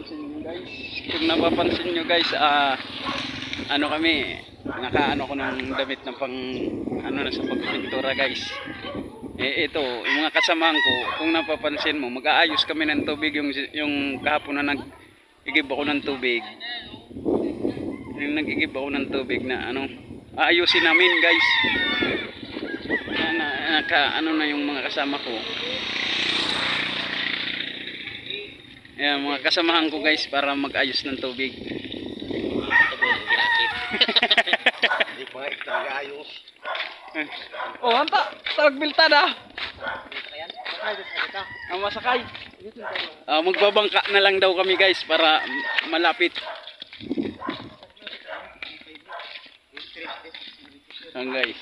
Kung napapansin nyo guys, ano kami, nakaano ko ng damit ng pang ano na sa pagpintura guys. Ito, yung mga kasamahan ko, kung napapansin mo, mag-aayos kami ng tubig yung kahapon na nag-igib ako ng tubig. Yung nag-igib ako ng tubig na ano, aayusin namin guys. Ano na yung mga kasama ko. Ayan, mga kasamahan ko guys para mag-ayos ng tubig. Hindi pa ito Oh, anta, tagbilta na. Ang masakay. Magbabangka na lang daw kami guys para malapit. Ang guys.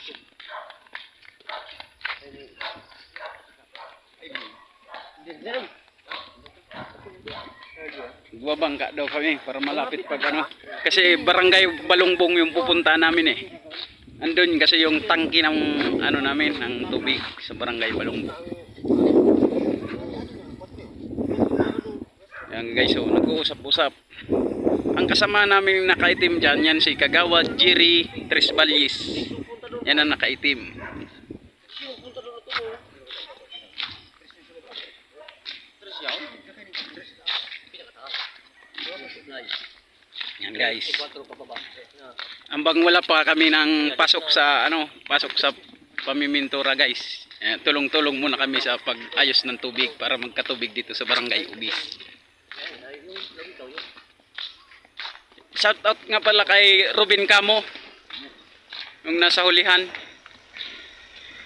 Magbabangka daw kami para malapit pag ano. Kasi barangay Balongbong yung pupunta namin eh. Andun kasi yung tangki ng ano namin, ng tubig sa barangay Balongbong. Yan guys, so nag-uusap-usap. Ang kasama namin nakaitim dyan, yan si Kagawad Jerry Tres Valles. Yan ang nakaitim. Yan guys. Ambang wala pa kami ng pasok sa ano, pasok sa pamimintura guys. Tulong-tulong muna kami sa pag-ayos ng tubig para magkatubig dito sa barangay Ubis. Shout out nga pala kay Ruben Camo. Yung nasa hulihan.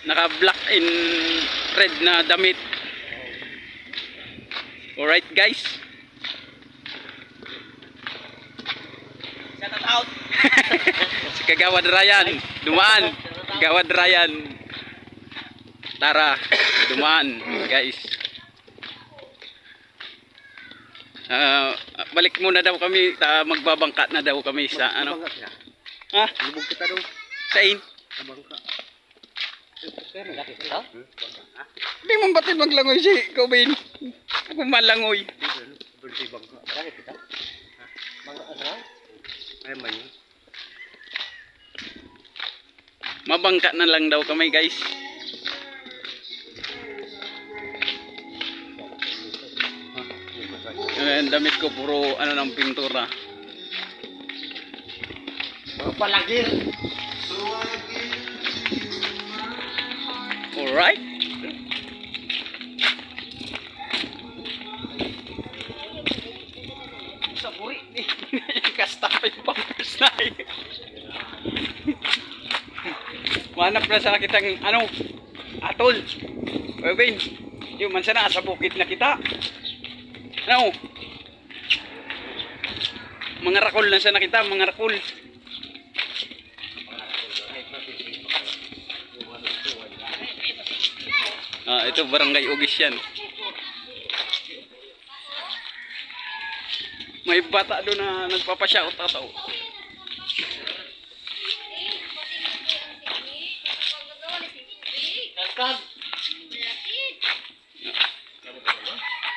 Naka black in red na damit. Alright guys. Shout out. Si Kagawad Ryan, dumaan. Kagawad Ryan. Tara, dumaan, guys. Balik muna daw kami, magbabangka na daw kami sa ano. Ha? Lubog kita daw. Sain? Bangka. Hindi mo batid maglangoy si Kobin. Ako malangoy. Berarti bangka. Bakit kita? Bangka asal? Ay man. Mabangka na lang daw kami guys. Ang damit ko puro ano ng pintura. Palagir. Alright. Sa puri eh. Kasta pa yung pampers na eh. Manap na sa kitang ano, atol. Webin, yung man sana sa bukid na kita. Ano? Mga rakol na sana kita, mga rakol. Ito barangay Ugis yan. May bata doon na nagpapashout out.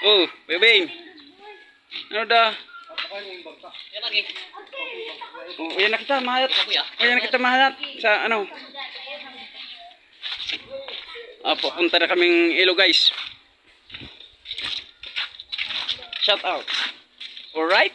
Oh, Bebeng. Ano da? Oh, yan na kita mahalat. Oh, yan na kita mahalat sa ano. Papunta na kaming Ilo guys. Shout out. Alright?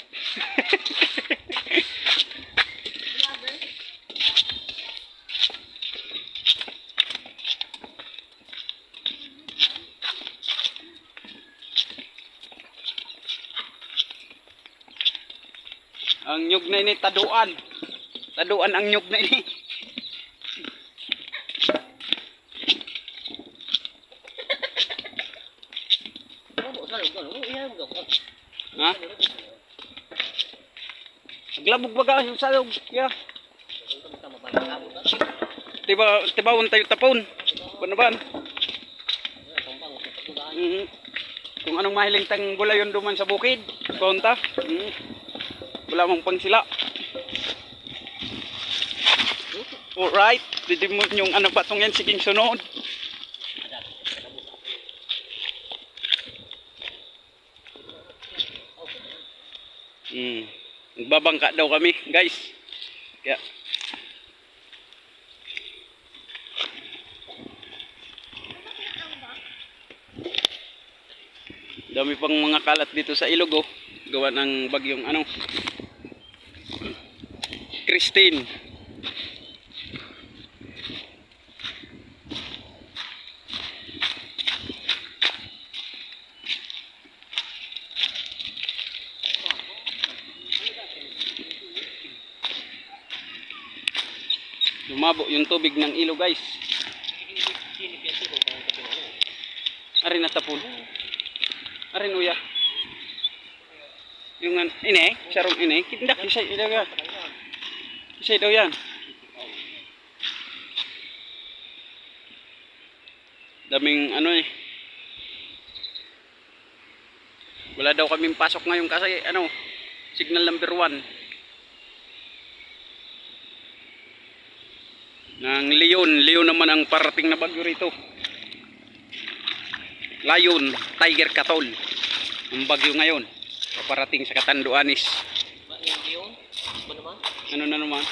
Ang nyug na ini taduan. Taduan ang nyug na ini. Ha? Naglabog baga yung salog. Yeah. Tiba tayo tapon. Banaban. Kung anong mahiling tang gulayon duman sa bukid. Punta. Wala mong pang sila. Alright. Didimot yung ano batong yan. Siging sunod. Nagbabangka daw kami, guys. Kaya dami pang mga kalat dito sa ilog oh. Gawa ng bagyong ano, Christine. Lumabo yung tubig ng ilog, guys. Ari natapon. Ari nuya. Yung ini, sarong ini, kindak isay ilaga. Isay daw yan. Daming ano eh. Wala daw kaming pasok ngayon kasi ano, signal number 1. Ng Leon naman ang parating na bagyo rito. Lion, Tiger Katol. Ang bagyo ngayon, paparating sa Catanduanes. Leon? Ano naman? Ano na naman?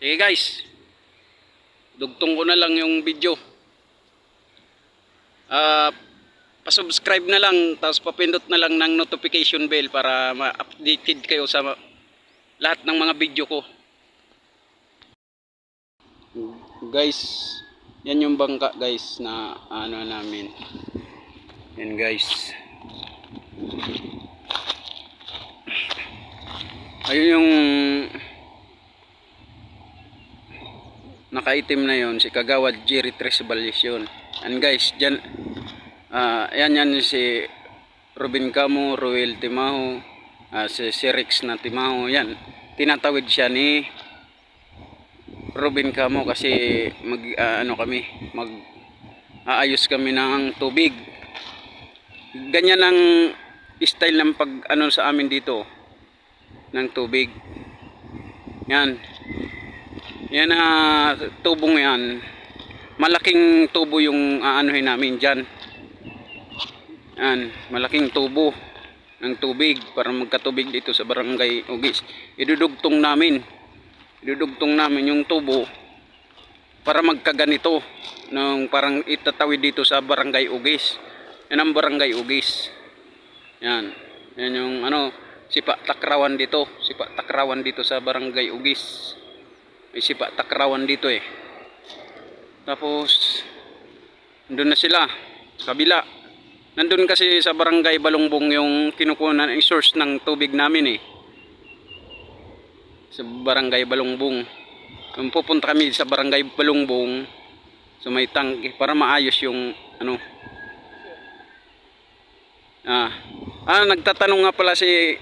Sige guys, dugtong ko na lang yung video. Pa-subscribe na lang, tapos papindot na lang ng notification bell para ma-updated kayo sa lahat ng mga video ko. Guys, yan yung bangka guys na ano namin. Yan guys. Ayun yung nakaitim na yon, si Kagawad Jerry Tres Ballis yun. And guys, dyan, yan si Robin Camo, Roel Timaho, si Rex na Timaho, yan. Tinatawid siya ni Robin Camo kasi aayos kami ng tubig. Ganyan ang style ng pag ano sa amin dito ng tubig. Yan. Yan tubong yan. Malaking tubo yung aanuhin namin dyan. Yan, malaking tubo ng tubig para magkatubig dito sa Barangay Ugis. Idudugtong namin yung tubo para magkaganito nung parang itatawid dito sa Barangay Ugis. Yan ang Barangay Ugis. Yan. Yan yung ano, sipa takrawan dito sa Barangay Ugis. May sipa takrawan dito eh. Tapos nandun na sila sa kabila. Nandun kasi sa Barangay Balongbong yung kinukunan, yung source ng tubig namin eh. Sa Barangay Balongbong. Kung pupunta kami sa Barangay Balongbong, so may tangke para maayos yung ano. Nagtatanong nga pala si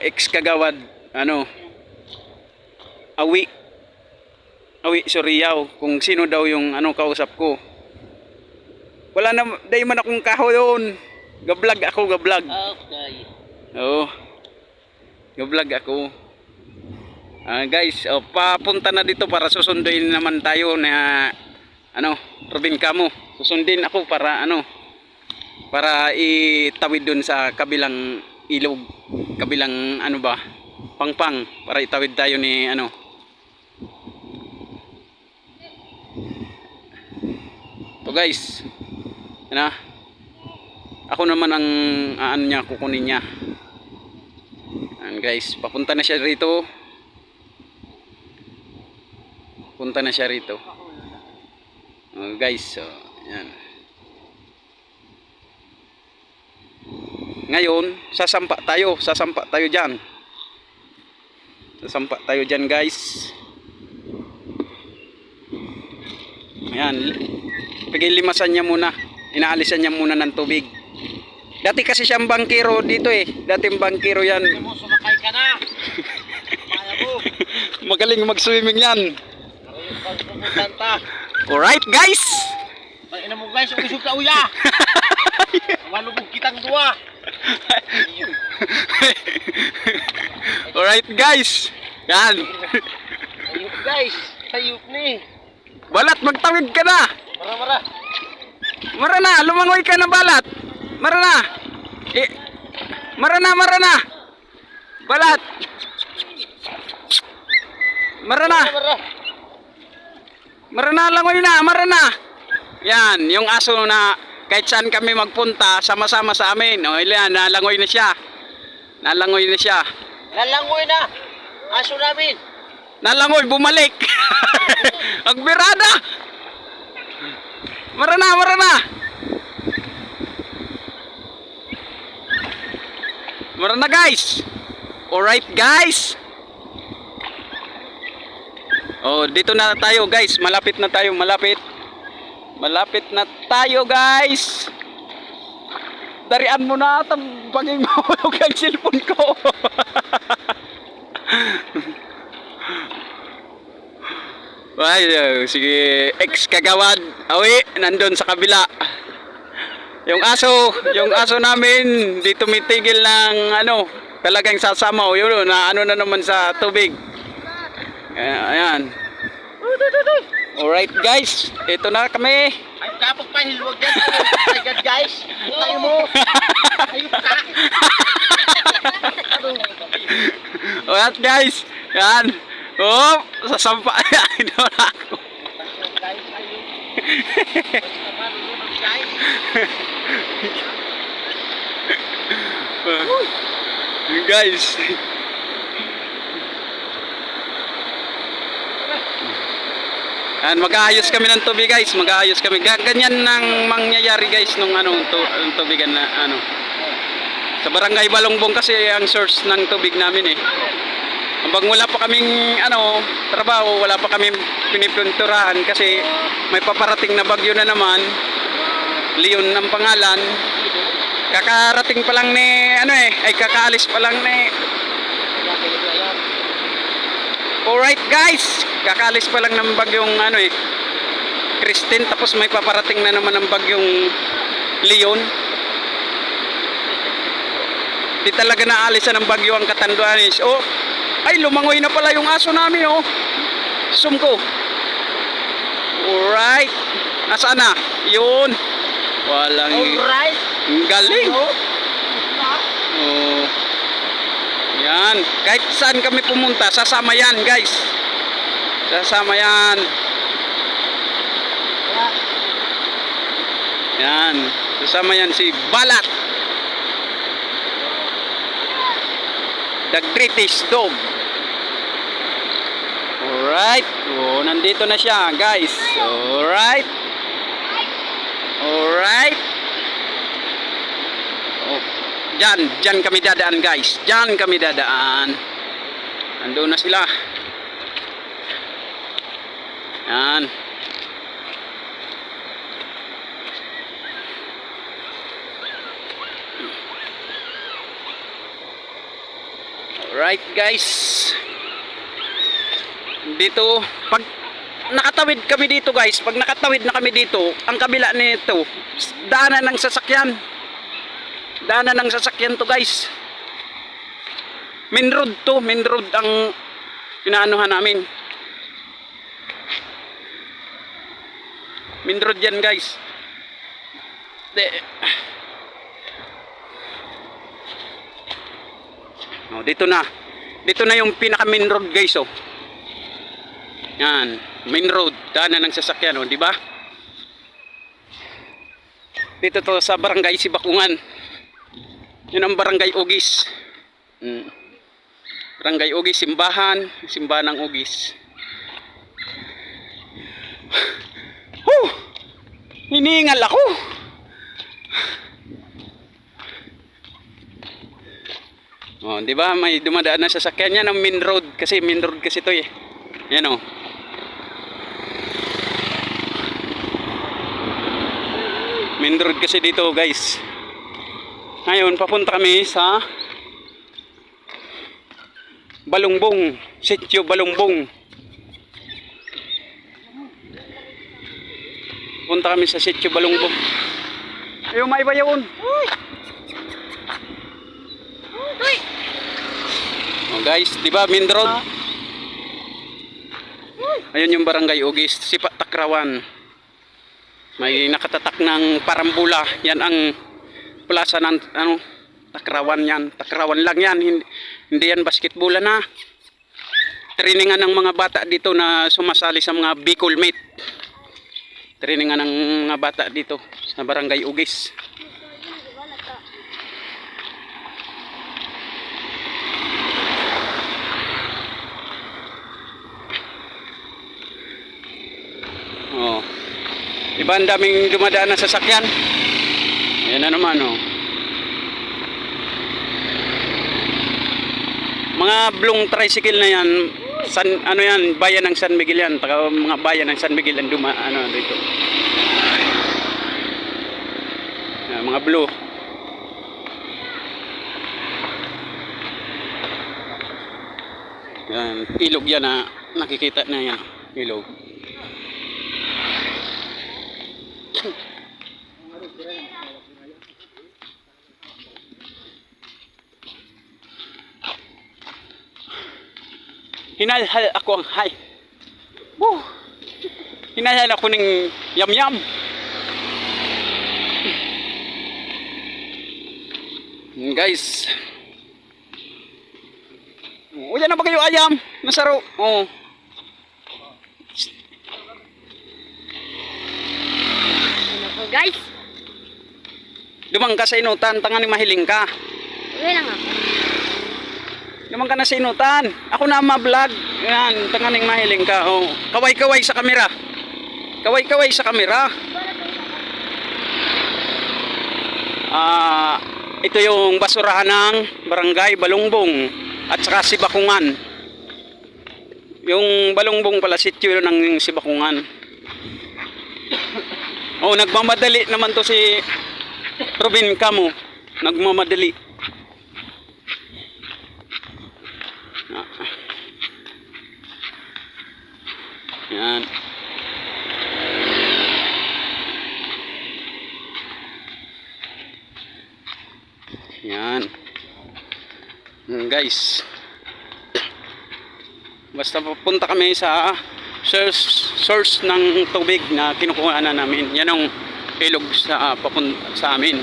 ex-kagawad Awi Suryaw kung sino daw yung kausap ko. Wala na day man akong kaho doon. Gablag ako. Okay. Oo. Gablag ako. Guys, papunta na dito para susunduin naman tayo na Robin Camo. Susundin ako para para itawid dun sa kabilang ilog, kabilang Pangpang, para itawid tayo ni to guys. Ako naman ang niya, kukunin niya. Guys, papunta na siya rito. Punta na siya rito. Guys, so yan. Ngayon, sasampa tayo diyan. Sasampa tayo diyan, guys. Ayan. Pagilimasan niya muna. Inaalisan niya muna ng tubig. Dati kasi siyang bangkero dito eh. Dating bangkero yan. Sumakay ka na. Kaya mo. Magaling mag-swimming yan. Tanta. Alright guys. Ang ina mo guys, usog ka uya. Malubog kitang duwa. Alright guys. Yan. Ayup guys, ayup ni. Balat, magtawid ka na. Mara-mara. Mara na, lumangoy ka na balat. Mara na. Mara na. Balat. Mara na. Mara. Mara na, langoy na, mara na. Yan, yung aso na kahit saan kami magpunta, sama-sama sa amin. O, yan, nalangoy na siya. Nalangoy na siya. Lalangoy na. Aso namin. Nalangoy, bumalik. Agbirada. Mara na, mara na. Mara na guys. Alright guys. Oh, dito na tayo guys. Malapit na tayo, malapit. Malapit na tayo guys. Darian mo na paging mahulog ang cellphone ko. Ay, sige, ex kagawad. Awi, nandun sa kabila. Yung aso namin, di tumitigil ng ano, talagang sasamaw. Yun, na ano na naman sa tubig. Ayan. Alright guys, ito na kami. Ay, kapag pahilwag yan. Oh my God, guys. Tayo mo. Ayup ka. Alright guys, yan. Oh, sasampa. Ito na ako. Guys, ayup. Basta marunong guys. Guys. Mag-aayos kami ng tubig guys, mag-aayos kami. Ganyan nang mangyayari guys nung tubigan na ano. Sa barangay Balongbong kasi ang source ng tubig namin eh. Habang wala pa kaming trabaho, wala pa kaming pinipinturahan kasi may paparating na bagyo na naman. Leon ng pangalan. Kakarating pa lang ni kakaalis pa lang ni. Alright guys, kakaalis pa lang ng bagyong Christine, tapos may paparating na naman ng bagyong Leon. Di talaga naalisan ng bagyo ang Catanduanes. Oh, ay lumangoy na pala yung aso namin oh. Zoom ko. Alright, nasaan na? Yun. Walang Alright. galing. Oh. Yan, kahit saan kami pumunta, sasama yan guys. Sasama yan. Yan, sasama yan si Balat. The greatest dog. Alright, oh, nandito na siya guys. Alright. Alright. Oh. Diyan kami dadaan guys. Diyan kami dadaan. Nandoon na sila. Yan. Alright guys. Dito, pag nakatawid kami dito guys, pag nakatawid na kami dito, ang kabila nito, daanan ng sasakyan. Daanan ng sasakyan to guys. Main road to, main road ang inaanuhan namin. Main road yan guys. Oh, dito na. Dito na yung pinaka main road guys oh. Yan, main road, daanan ng sasakyan oh, di ba? Dito to sa barangay Sibakungan. Yun ang barangay Ugis. Barangay Ugis, simbahan ng Ugis. Hiningal ako. Oh, di ba? May dumadaan na sasakyan yan ng main road kasi main road kasi to eh. Yan oh. Main road kasi dito, guys. Ngayon, papunta kami sa Balongbong, Sitio Balongbong. Punta kami sa Sitio Balongbong. Ayun, may bayaw. Oh guys, di ba main road? Ayun yung barangay Ugis, Sipa Takrawan. May nakatatak ng parambula. Yan ang plaza ng ano, Takrawan yan. Takrawan lang yan, hindi yan basketbola na. Trainingan ng mga bata dito na sumasali sa mga Bicol Meet. Trainingan ng mga bata dito sa barangay Ugis. Oh. Diba ang daming dumadaan na sasakyan? Ayan na naman oh. Mga blong tricycle na yan, ano yan, bayan ng San Miguel yan, mga bayan ng San Miguel ang ano dito. Yan, mga blue. Yan, ilog yan na nakikita na yan, ilog. Hinalhal ako ang hay. Woo! Hinalhal ako ng yam-yam. Guys. O yan na ba kayo ayam? Masaro. Oh. Guys, Dumang ka sa inutan, tangan ni mahiling ka. uwi lang ako. Dumang ka na sa inutan. Ako na ma-vlog. Yan, tangan ni mahiling ka. Oh. Kaway-kaway sa kamera. Kaway-kaway sa kamera. Ito yung basurahan ng barangay Balongbong at saka Sibakungan. Yung Balongbong pala sityo ng Sibakungan. Oh, nagmamadali naman to si Robin Camo. Nagmamadali. Yan. Yan. Guys. Basta pupunta kami sa source ng tubig na kinukuha na namin. Yan ang ilog sa sa amin.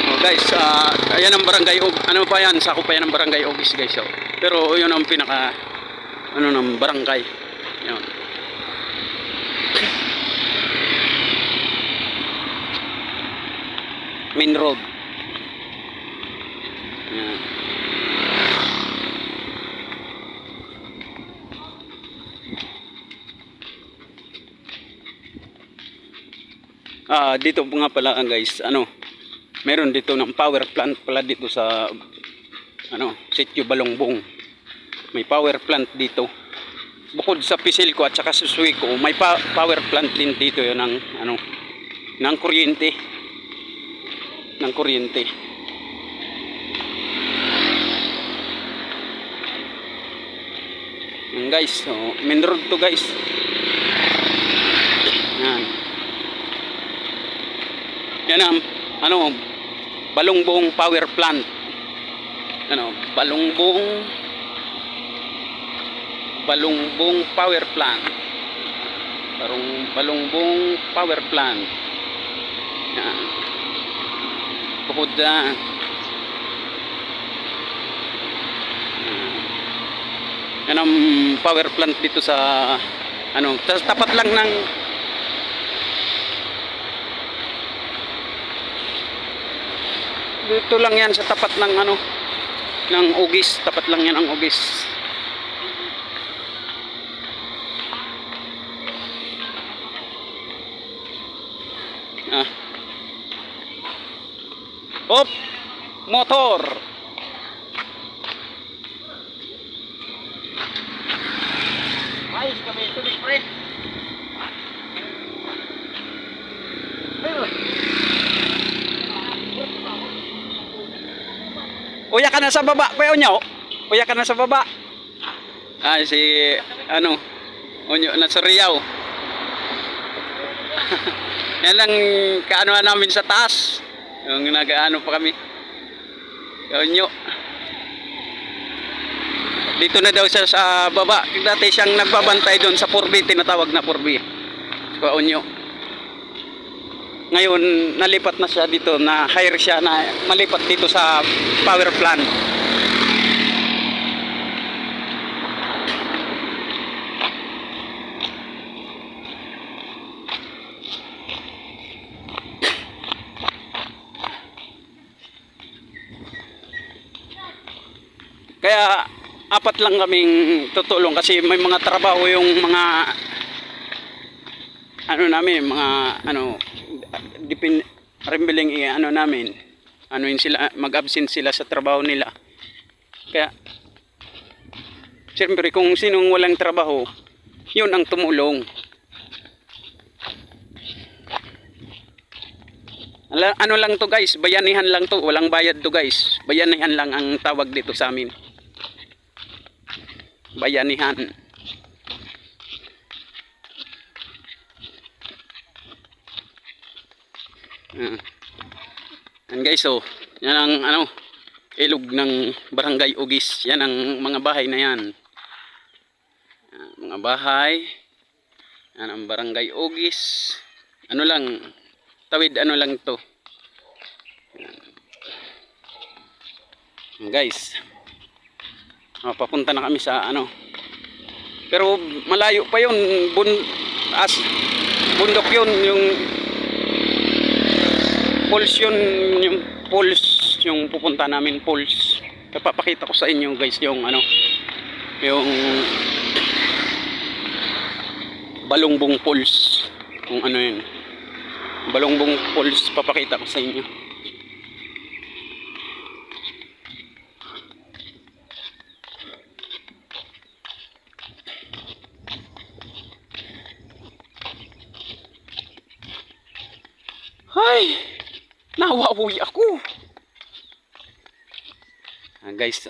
Oh guys, ayan ang barangay ano pa yan, sakop pa yan ang barangay Ugis guys. Oh. Pero yun ang pinaka ano ng barangay. Yan. Main road. Yan. Dito po nga pala guys, ano, meron dito ng power plant pala dito sa ano, Sitio Balongbong. May power plant dito. Bukod sa Pisilco at saka sa Suico, may power plant din dito 'yon ng ano, ng kuryente. Ng kuryente. Yan guys, so, main road to guys. Yan. Yan ang ano, Balongbong power plant. Ano, Balongbong power plant. Balongbong power plant. Yan. Bukod na yan ang power plant dito sa ano, tapat lang ng dito lang yan sa tapat ng ano ng Ugis, tapat lang yan ang Ugis. Hop, motor. Ayos kami tubig pre. Uya ka na sa baba, Kuya Unyaw. Uya ka na sa baba. Si ano, Onyo na sa Riau. Yan lang kaano namin sa taas. Yung nag-ano pa kami. Onyo. Dito na daw siya sa baba. Dati siyang nagbabantay doon sa 4B, tinatawag na 4B. Sa Onyo. Ngayon, nalipat na siya dito, na hire siya na malipat dito sa power plant. Kaya apat lang kaming tutulong kasi may mga trabaho yung mga ano namin, mga ano rimbiling ano namin, ano yun sila, mag-absent sila sa trabaho nila. Kaya siyempre kung sinong walang trabaho, yun ang tumulong. Ano lang to guys, bayanihan lang to, walang bayad to guys. Bayanihan lang ang tawag dito sa amin. Bayanihan. Yan guys, so yan ang ano, ilog ng Barangay Ugis. Yan ang mga bahay na yan. Mga bahay. Yan ang Barangay Ugis. Ano lang, tawid ano lang to. Yan guys. Papunta na kami sa ano. Pero malayo pa yun. Bundok yun, yung pulse yun, yung pulse, yung pupunta namin pulse. Papakita ko sa inyo guys yung ano, yung Balongbong pulse, kung ano yun, Balongbong pulse, papakita ko sa inyo. Ay, nawawi ako. Guys,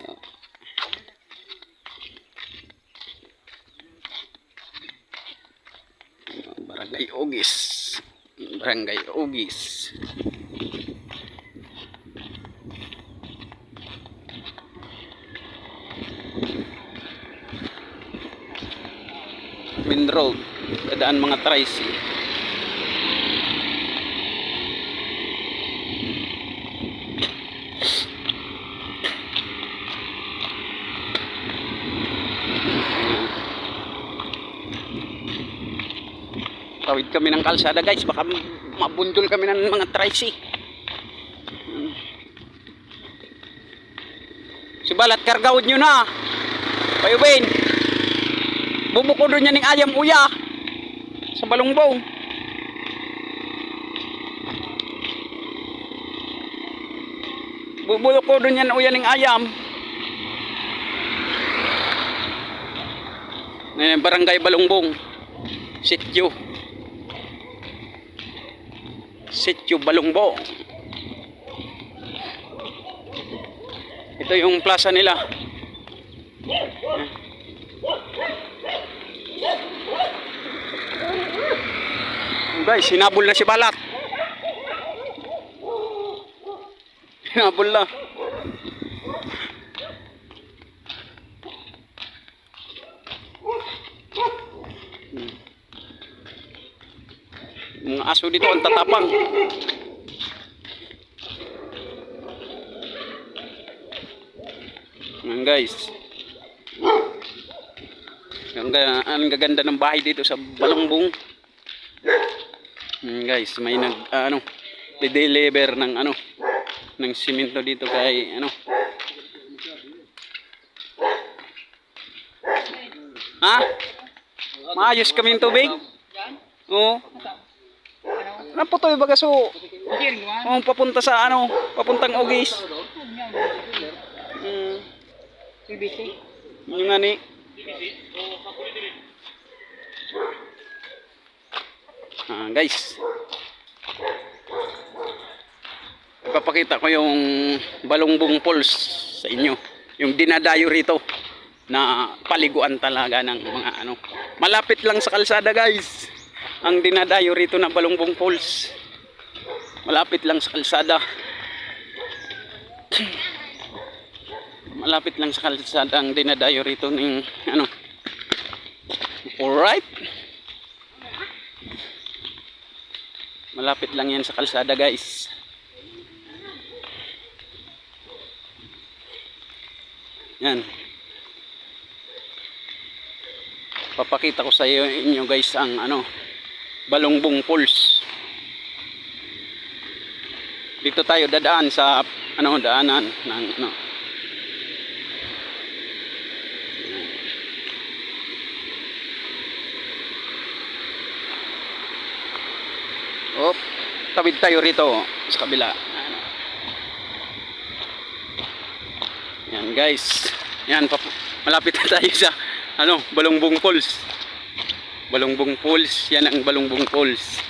Barangay Ugis. Barangay Ugis. Main road, dadaan mga tricycle. Tawid kami ng kalsada guys, baka mabundol kami ng mga tricycle. Si Balat, kargawad nyo na. Payubin, bubuko doon yan ng ayam uya sa Balongbong. Bubuko doon yan uya ng ayam. Barangay Balongbong, Sitio Balongbong. Ito yung plaza nila. Guys, hinabol na si Balat. Hinabol na. Mga aso dito ang tatapang. Yan guys. Ang gaganda ng bahay dito sa Balongbong. Guys, may de-deliver ng ng simento dito kay Ha? Maayos kami ng tubig? Oo. Naputoy bagaso. Papunta sa papuntang Ugis. Yung nga ni. Guys, ipapakita ko yung Balongbong Falls sa inyo, yung dinadayo rito. na paliguan talaga ng mga ano. Malapit lang sa kalsada guys. Ang dinadayo rito na Balongbong Falls. Malapit lang sa kalsada. Malapit lang sa kalsada ang dinadayo rito ng ano. Alright. Malapit lang yan sa kalsada guys. Yan. Papakita ko sa inyo guys ang ano, Balongbong Falls. Dito tayo dadaan sa ano, daanan ng ano. Oh, tawid tayo rito sa kabila. Yan guys. Yan, malapit na tayo sa ano, Balongbong Falls. Balongbong Falls, yan ang Balongbong Falls.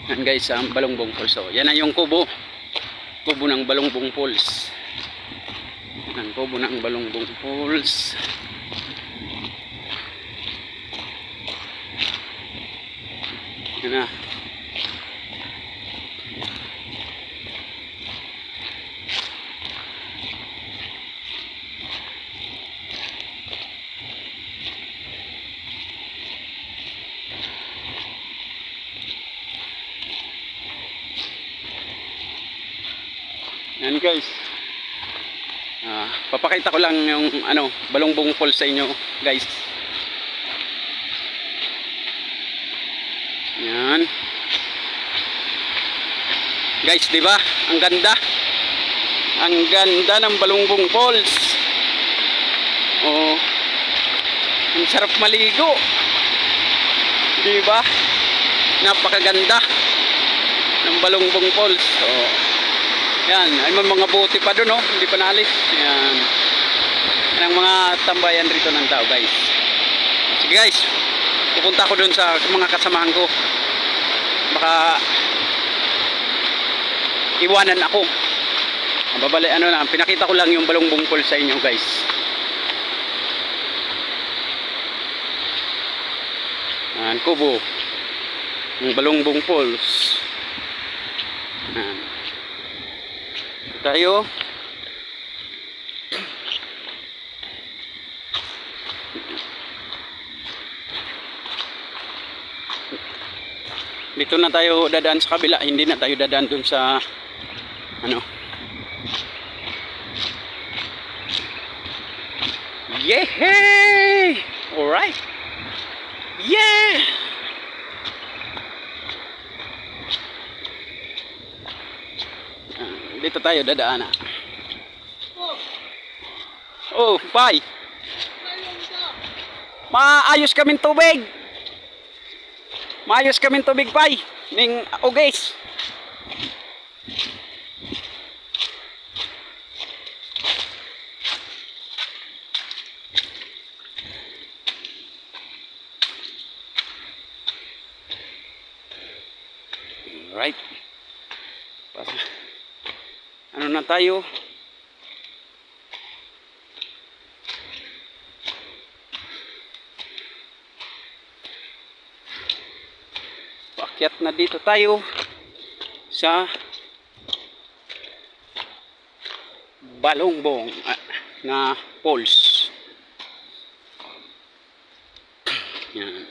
Yan guys, ang Balongbong Falls. So, yan na yung kubo. Kubo ng Balongbong Falls. Yan ang kubo ng Balongbong Falls. Yan na. Yan guys. Papakita ko lang yung ano, Balongbong Falls sa inyo, guys. Yan. Guys, 'di ba? Ang ganda. Ang ganda ng Balongbong Falls. Oh. Ang sarap maligo. 'Di ba? Napakaganda ng Balongbong Falls. Oh. Yan, ay may mga bote pa doon, oh, hindi pa naalis. Yan. Yan ang mga tambayan rito ng tao, guys. Sige guys, pupunta ako doon sa mga kasamahan ko. Baka iwanan ako. Babali, ano na, pinakita ko lang yung Balongbong Falls sa inyo, guys. Yan, kubo. Yung Balongbong Falls. Yan. Tayo dito na tayo dadaan sa kabila, hindi na tayo dadaan dun sa ano. Yehey! Alright. Yeah! Dito tayo dadaan na. Oh, bye. Maayos kaming tubig. Maayos kaming tubig, bye. Ning ugis. Right. Ano na tayo? Paakyat na dito tayo sa Balongbong na Falls. Yan.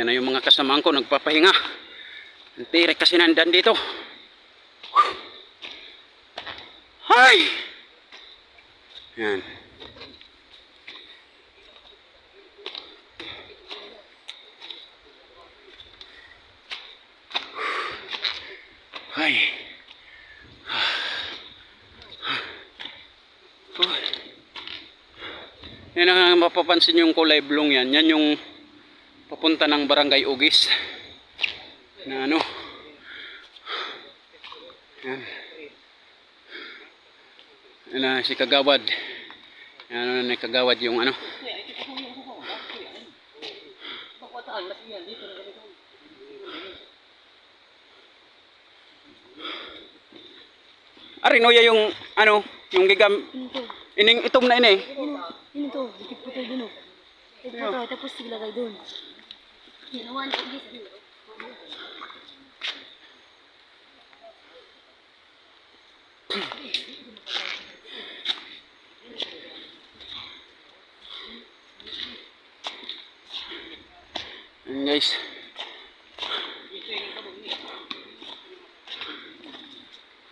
Yan na yung mga kasamahan ko nagpapahinga. Ang tirik kasi nandan dito. Hay! Yan. Hay. Yan ang mapapansin yung kulay blong yan. Yan yung papunta ng Barangay Ugis. Na ano. Yan. Yan na si Kagawad. Yan na Kagawad yung ano. Saan? Mas yan, dito na ganito. Arin oya yung ano, yung gigam Ito. ining itom na ini. Yun ito. Dikit po tayo dun o. Dikit po tayo. Tapos siglagay dun. Ginawan ko dito. Ayan guys.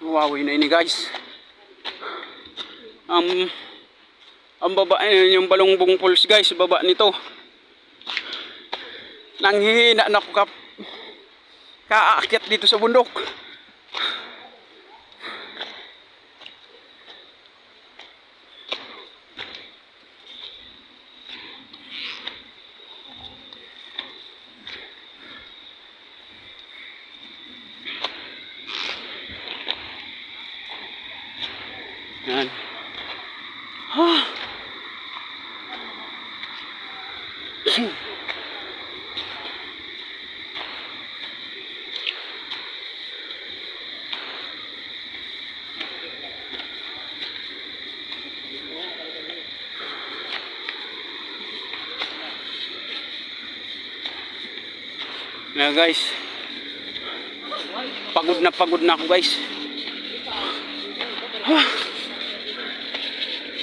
Huawei na ini guys. Ang baba yung Balongbong Falls guys, baba nito. Nanghihina na ako kaakyat dito sa bundok. Yan. Na guys. Pagod na ako guys.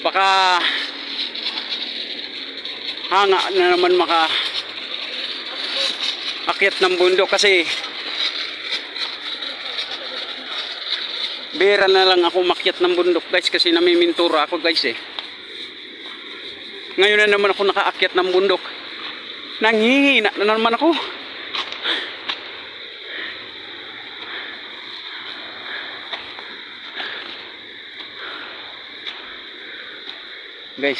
Baka hanga na naman akyat ng bundok kasi bihira na lang ako makyat ng bundok guys kasi namimintura ako guys eh. Ngayon na naman ako nakaakyat ng bundok. Nanghihina na naman ako. Guys.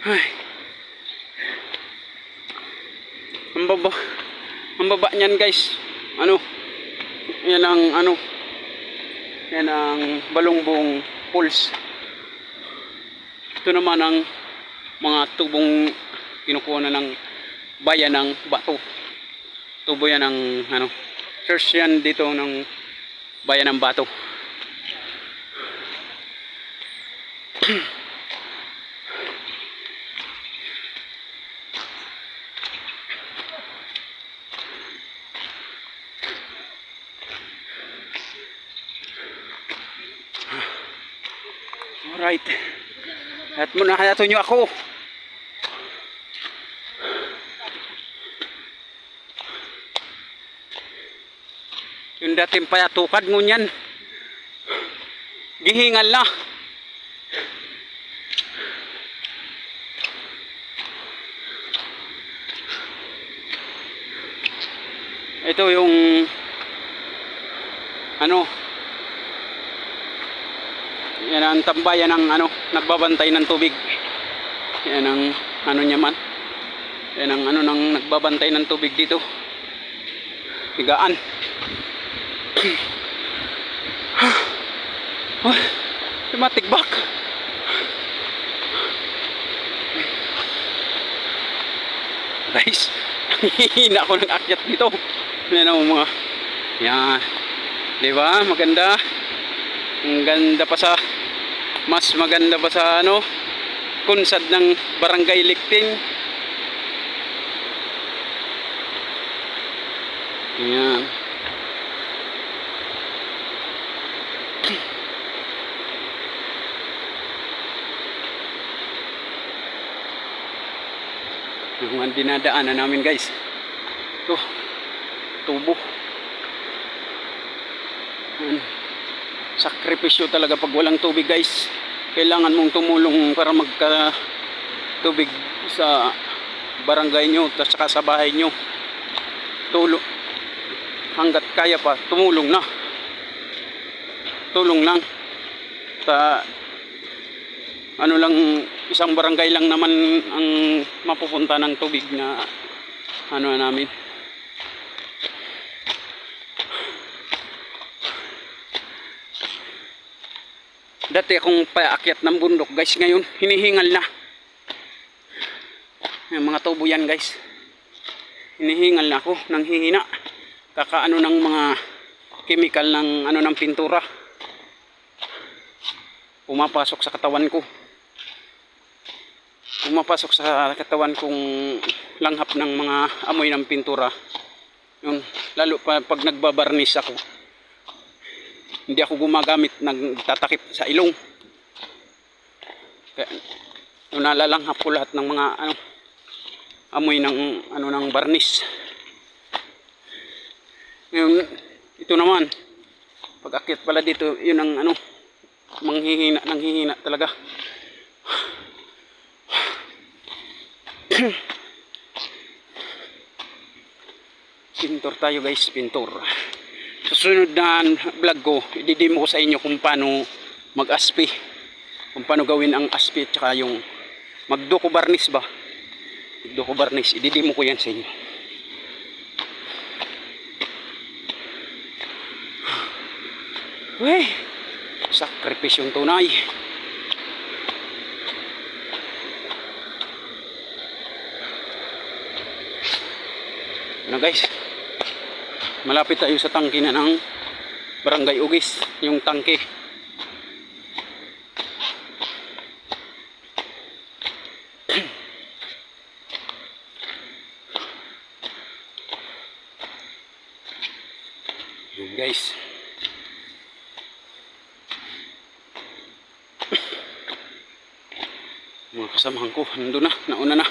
Ay. Ang baba niyan guys. Yan ang Balongbong Falls. Ito naman ang mga tubong kinukuha na ng bayan ng Bato. Tubo yan ng church yan dito ng bayan ng Bato. Alright. At muna kaya nyo ako. Yung dating payatukad ngunyan. Gihingal na. Ito yung yan ang tambayan ng nagbabantay ng tubig. Yan ang niya man. Yan ang ng nagbabantay ng tubig dito. Higaan. Matigbak. Guys, hihina ako ng akyat dito. Yan ang mga yan. Diba? Maganda. Ang ganda pa sa mas maganda pa sa kunsad ng Barangay Likting. Yan. Yung dinadaanan namin guys. Ito. Tubo. Sakripisyo talaga pag walang tubig guys. Kailangan mong tumulong para magka tubig sa barangay nyo at saka sa bahay nyo. Tulong hanggat kaya pa, tumulong na. Tulong lang. Sa lang, isang barangay lang naman ang mapupunta ng tubig na namin. Dati akong paakyat ng bundok guys, ngayon hinihingal na. Yung mga tubo yan guys. Hinihingal na ako, nang hihina. Kakaano ng mga chemical ng ano ng pintura. Pumapasok sa katawan ko. Pumapasok sa katawan kong langhap ng mga amoy ng pintura. Yun, lalo pa pag nagbabarnis ako. Hindi ako gumagamit, nagtatakip sa ilong. Kaya yun, nalalanghap ko lahat ng mga ano, amoy ng ano ng barnis. Ngayon, ito naman pag akyat pala dito, yun ang ano, nanghihina talaga. Pintor tayo guys, pintor. Sa sunod na vlog ko, i-demo ko sa inyo kung paano mag-aspi, kung paano gawin ang aspi at saka yung magdoko barnis ba, magdoko barnis, i-demo ko yan sa inyo. Wey, sakripisyong tunay. Ano guys, malapit tayo sa tangke na ng Barangay Ugis, yung tangke. Yun guys. Mga kasamahan ko, nandun na, nauna na.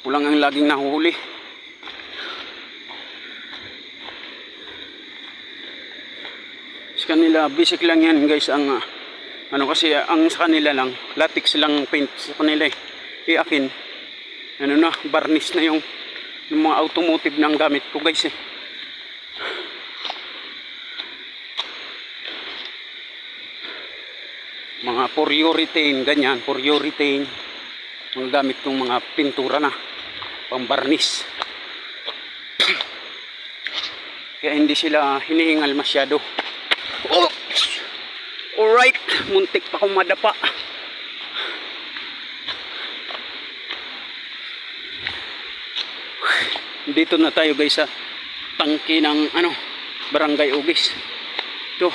Kulang ang laging nahuhuli. Sa kanila, basic lang yan guys, ang ano kasi, ang sa kanila lang, latex lang paint sa kanila eh. Akin, ano na, varnish na yung mga automotive na ang gamit ko guys eh. Mga polyurethane, ganyan, polyurethane, mga gamit kong mga pintura na, pang varnish. Kaya hindi sila hinihingal masyado. Oh! Alright, muntik pa akong madapa. Dito na tayo guys sa tangke ng ano, Barangay Ugis. Ito.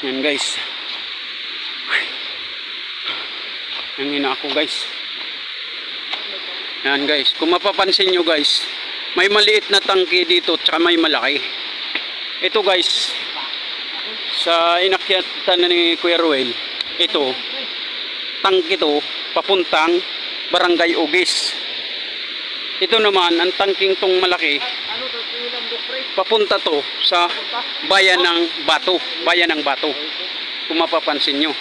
Yan guys. Nangina ako guys. Yan guys, kung mapapansin nyo guys, may maliit na tangke dito tsaka may malaki. Ito guys, sa inakyatan ni Kuya Ruel, ito, tangke to, papuntang Barangay Ugis. Ito naman, ang tangking tong malaki, papunta to sa bayan ng Bato, bayan ng Bato. Kung mapapansin nyo,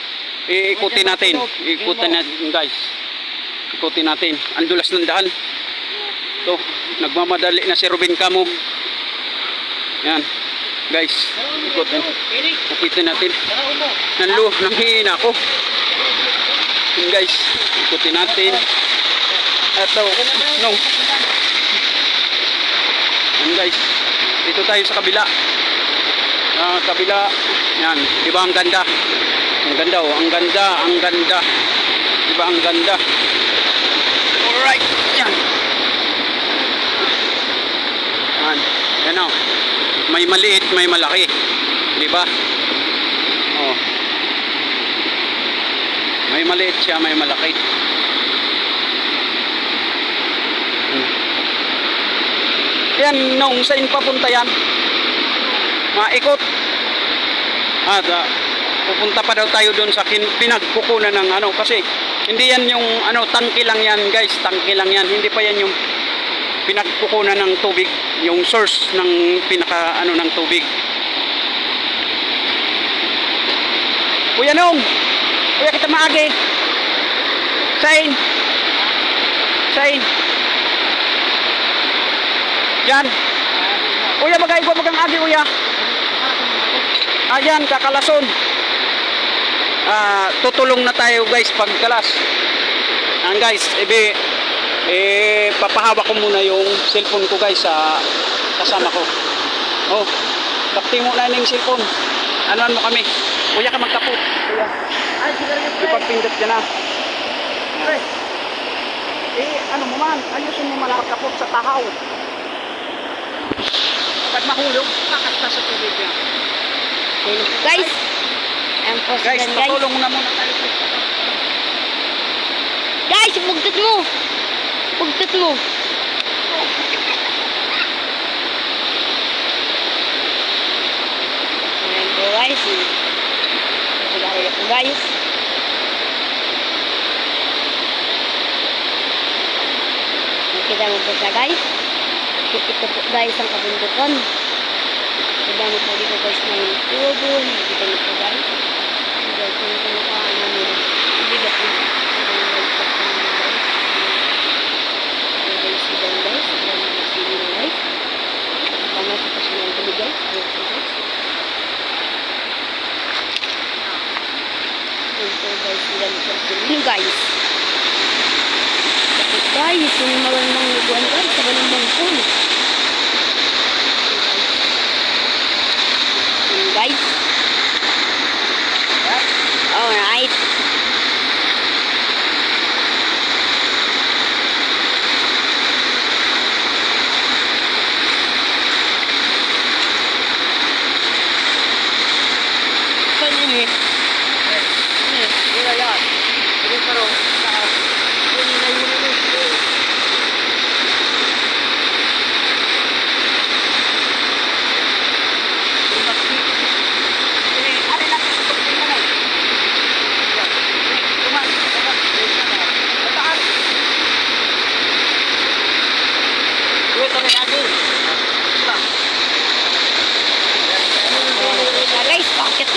ikutin natin guys. Ikutin natin. Ang dulas ng daan. Ito, nagmamadali na si Ruben Camo. Yan. Guys, ikutin natin. Nanghihina ako. Yan guys, ikutin natin. Ito, no. Yan guys. Dito tayo sa kabila. Kabila. Yan. Diba ang ganda? Ang ganda oh. Ang ganda. Ang ganda. Diba ang ganda? Alright, yan. Yan o. May maliit, may malaki. Diba? Oh. May maliit siya, may malaki. Yan, nung saan papunta yan? Maikot. At pupunta pa daw tayo doon sa pinagkukunan ng ano kasi hindi yan yung ano, tangke lang yan guys, tangke lang yan, hindi pa yan yung pinagkukunan ng tubig, yung source ng pinaka ano ng tubig. Kuya Nong, kuya kita maagi. Sain. Yan. Kuya bagay ko magang agi kuya. Ayan, kakalason. Tutulong na tayo guys pagkalas. Ayan guys, papahawak ko muna yung cellphone ko guys sa kasama ko. Oh, takti mo na yung cellphone. Anuan mo kami. Kuya ka magkapot. Kuya. Ay, sigarilyo pre. Ipagpindot ka na. Pre. Ano mo man, ayusin mo man magkapot sa tahaw. Pag mahulog, kakasta sa tubig yan. Ayun po guys. Ayan po Guys, sila guys. patulong na muna tayo. Guys, bugtot mo. Bugtot mo. Ayan po guys. Sigarilyo po guys. Nakita mo po siya guys. Ito po guys ang kabundukan. Nakita mo po dito guys ng tubo. Nakita mo po guys. Guys, yung kumukhaan namin. Hindi ba po? Guys, silang guys. Silang silang guys. Panas po siya ng tubig guys. Ayan po guys. Ayan po guys. Silang silang guys. Guys, yung magandang luguan guys, sa balong pool. Guys. Alright. Saan yun eh? Wala yan. Sige pero. Yun na yun. Guys, bakit?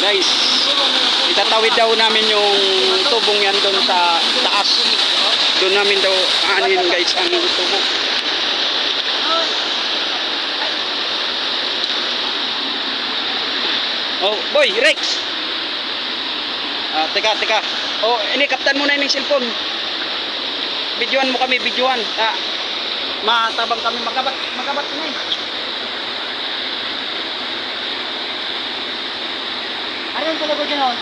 Guys, itatawid daw namin yung tubong yan doon sa taas. Doon namin daw aanin guys ang tubo. Oh, boy, Rex. Teka. Oh, ini kaptan mo na yung cellphone. Videoan mo kami, videoan. Matabang kami magabat na eh. Ano yung talaga dyan on?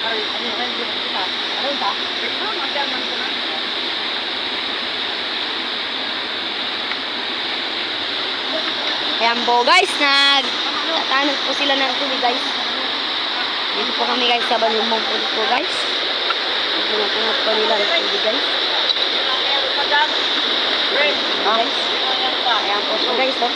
Ano yung kita? Ano yung ta? Ayan po guys, nagtatanong po sila ng tubig guys. Dito po kami guys sa Balumong po guys. Tinatanong po nila ng tubig guys. Guys. Ayan po siya guys oh.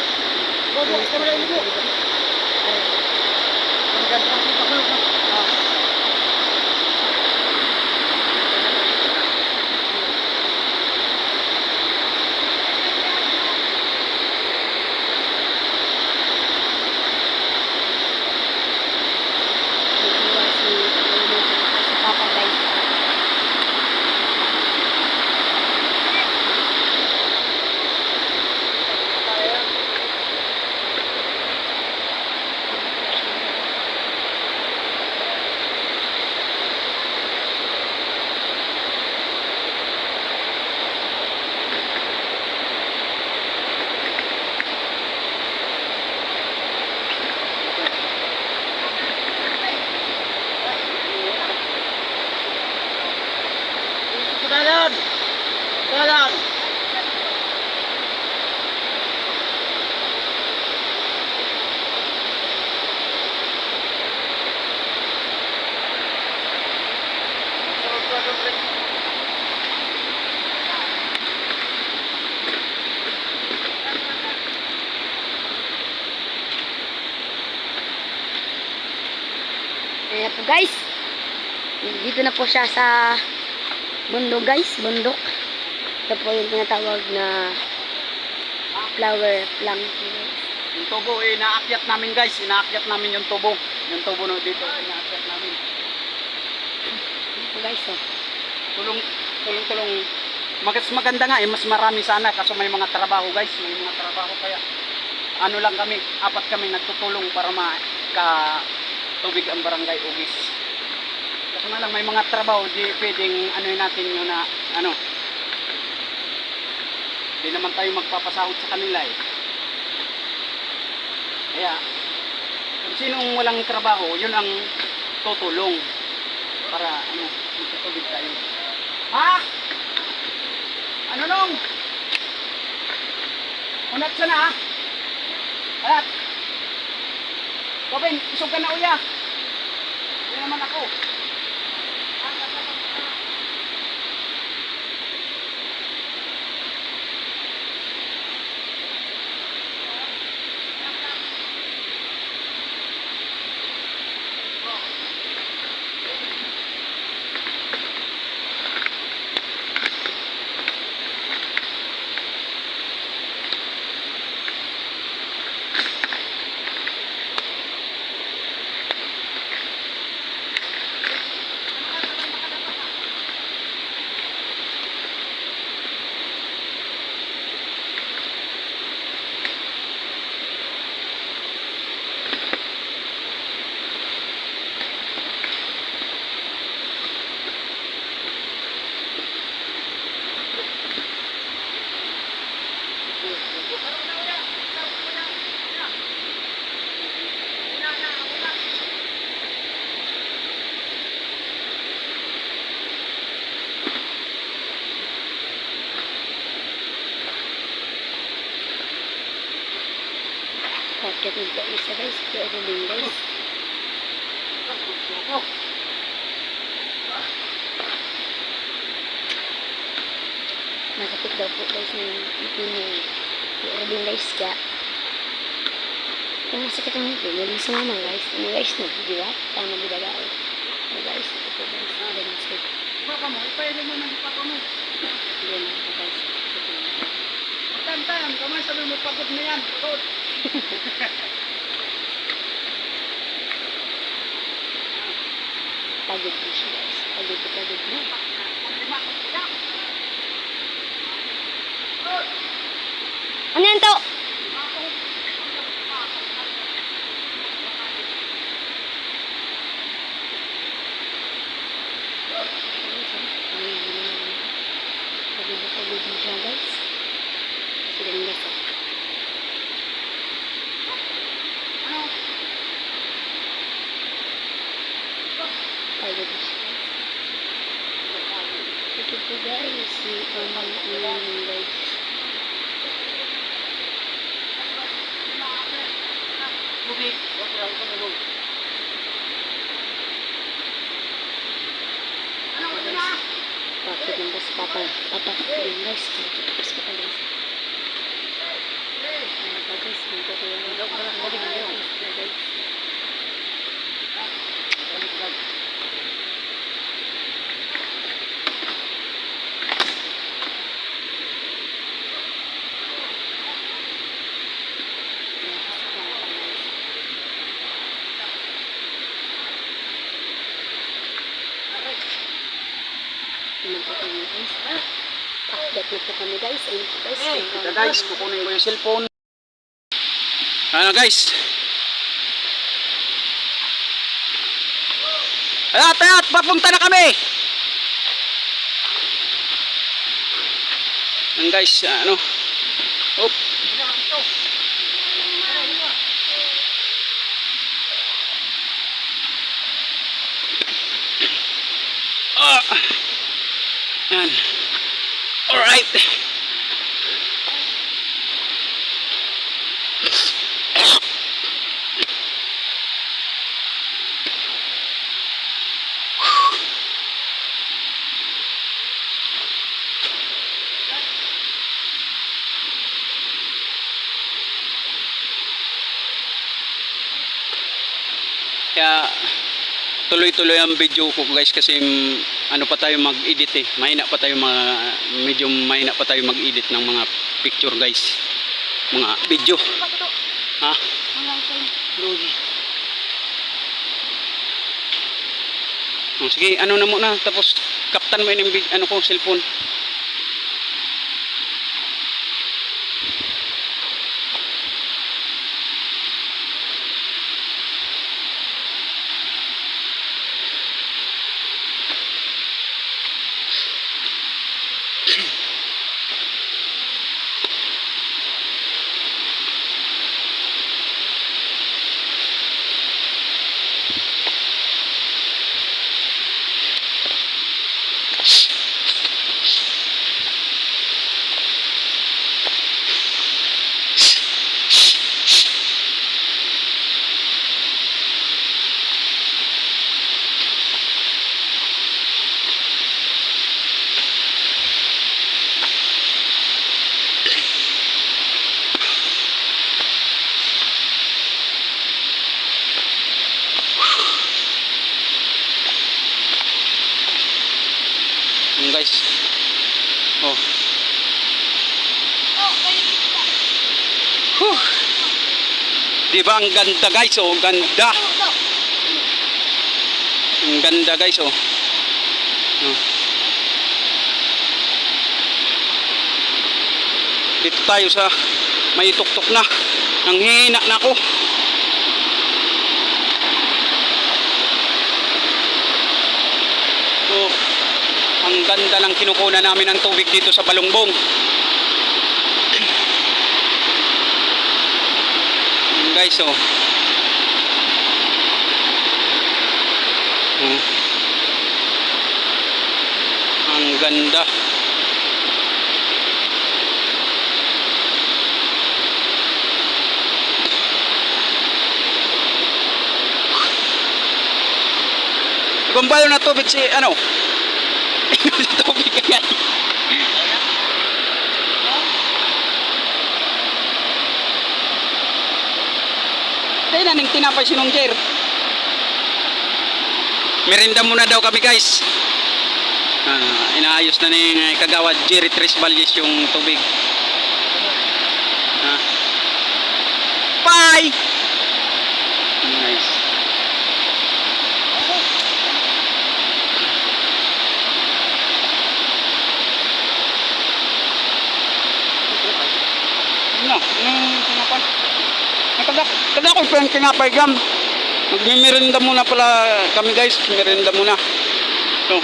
Kanan! Ayan po guys. Dito na po siya sa bundok guys. Bundok. Ito po yung tinatawag na flower plank. Yung tubo, inaakyat namin guys. Inaakyat namin yung tubo. Yung tubo no dito, ina-accept namin. Ito guys, oh. Tulong. Maganda nga eh, mas marami sana kaso may mga trabaho guys, may mga trabaho kaya ano lang kami, 4 kami nagtutulong para tubig ang barangay Ugis. Kasi lang may mga trabaho, di pwedeng ano natin yun na ano. Di naman tayo magpapasahod sa kanila eh. Kaya kung sinong walang trabaho, yun ang tutulong para ano, magtutubig tayo. Ha? Ano nung? Unat siya na ha? Alat! Robin, isog ka na uya. Hindi naman ako. Bakit nito isa guys? Pero din guys. Masakit daw po guys ng ipin niya. Pero din guys ka. Kung masakit ang ipin, may sumama guys. Ano guys no? Di ba? Tama di ba guys? Ano guys? Ito guys. Ano masakit? Papa mo, ipailan mo ng papa mo. Hindi na ito guys. Tantan, kamay sabi mo pagod na yan. Pagod. Pagod po siya guys. Pagod na. Ano yan to? Pagod na siya guys. Sila yung guys. Pagod na siya. Ito po guys. Si Pamang guys. Tubig. Wag lang ko nalog. Ano ko na? Bakit yung bus papa? Papa ko yung guys. Bakit yung bus papa guys? Ano guys? Nandito ko yung guys. Update na po kami guys. Ayun po guys. Ito guys, kukunin ko yung cellphone. Ano guys? Ayat, papunta na kami. Yan guys, ano? Op. Yan. Alright. Kaya tuloy-tuloy ang video ko guys kasi ano pa tayo mag-edit eh. Medyo mahina pa tayo mag-edit ng mga picture guys. Mga video. Ha? Oh, sige, ano na muna. Tapos, kaptan mo yung ano ko, cellphone. Yung guys. Oh. Huh. Di ba ang ganda guys? Oh, ganda. Ang ganda guys, oh. Oh. Dito tayo sa may tuktok na. Nanghihina na ako. Oh. Ang ganda ng kinukunan namin ng tubig dito sa Balongbong. Guys, oh. Ang ganda. Gumbalo na tubig si ano? Tubig ka yan. Tayo na nang tinapay si Nong Jer. Merinda muna daw kami guys. Inaayos na ni Kagawad Jerry Tres Valles yung tubig. Bye! Nice. No, tinapay. Kada ko pa yung tinapay gam. Magmimirinda muna pala kami guys. Mirinda muna. So,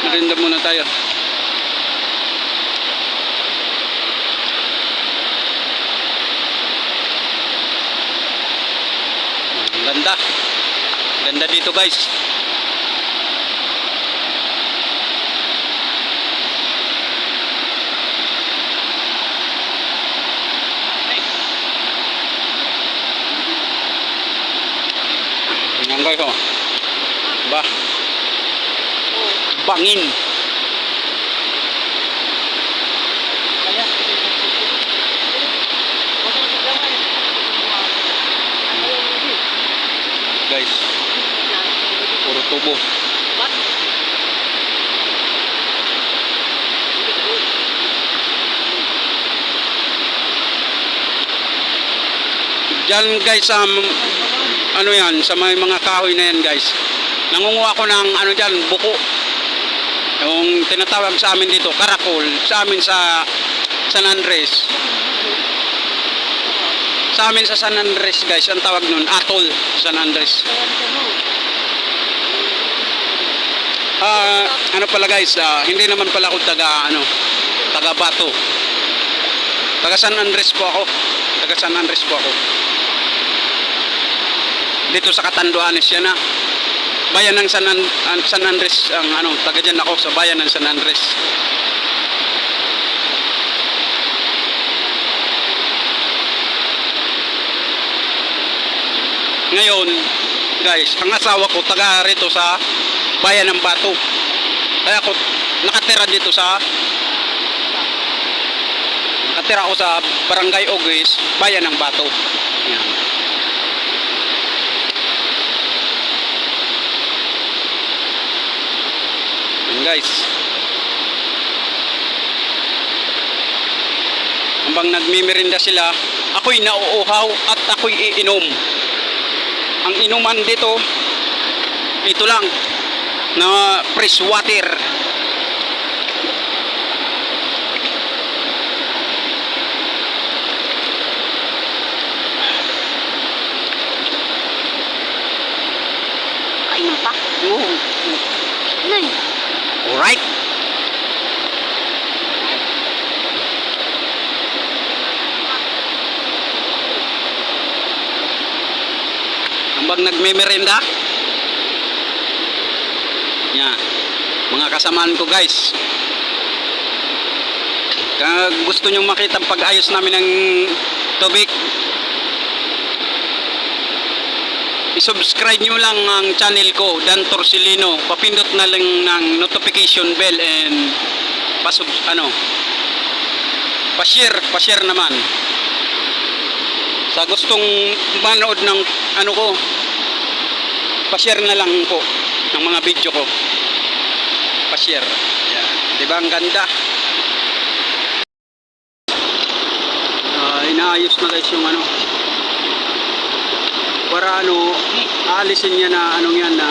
mirinda muna tayo. Ganda. Ganda dito guys. Yan guys, oh. Ba. Bangin. Guys. Puro tubo. Diyan guys, ano yan, sa may mga kahoy na yan guys, nangunguha ko ng ano dyan, buko, yung tinatawag sa amin dito, karakol, sa amin sa San Andres, sa amin sa San Andres guys, ang tawag nun, atol, San Andres. Ano pala guys, hindi naman pala ako taga Bato, taga San Andres po ako, dito sa Catanduanes yan na bayan ng San Andres, ang taga dyan ako sa bayan ng San Andres. Ngayon guys, ang asawa ko taga rito sa bayan ng Bato, kaya ako nakatira ako sa Barangay Ogres, bayan ng Bato. Yan. Guys, habang nagmimirinda sila, ako'y nauuhaw at ako'y iinom. Ang inuman dito, ito lang na fresh water. Ayun pa. Oo. Nay. Alright. Hambang nagmemerenda. Yan. Mga kasamaan ko guys. Kung gusto nyong makita ang pag-ayos namin ng tubig, i-subscribe nyo lang ang channel ko, Dan Torsilino. Papindot na lang ng notification bell and pa-share naman. Sa gustong manood ng ano ko, pa-share na lang po ng mga video ko. Pa-share. Yan. Diba ang ganda? Inaayos na guys yung ano. Para ano, aalisin niya na anong yan na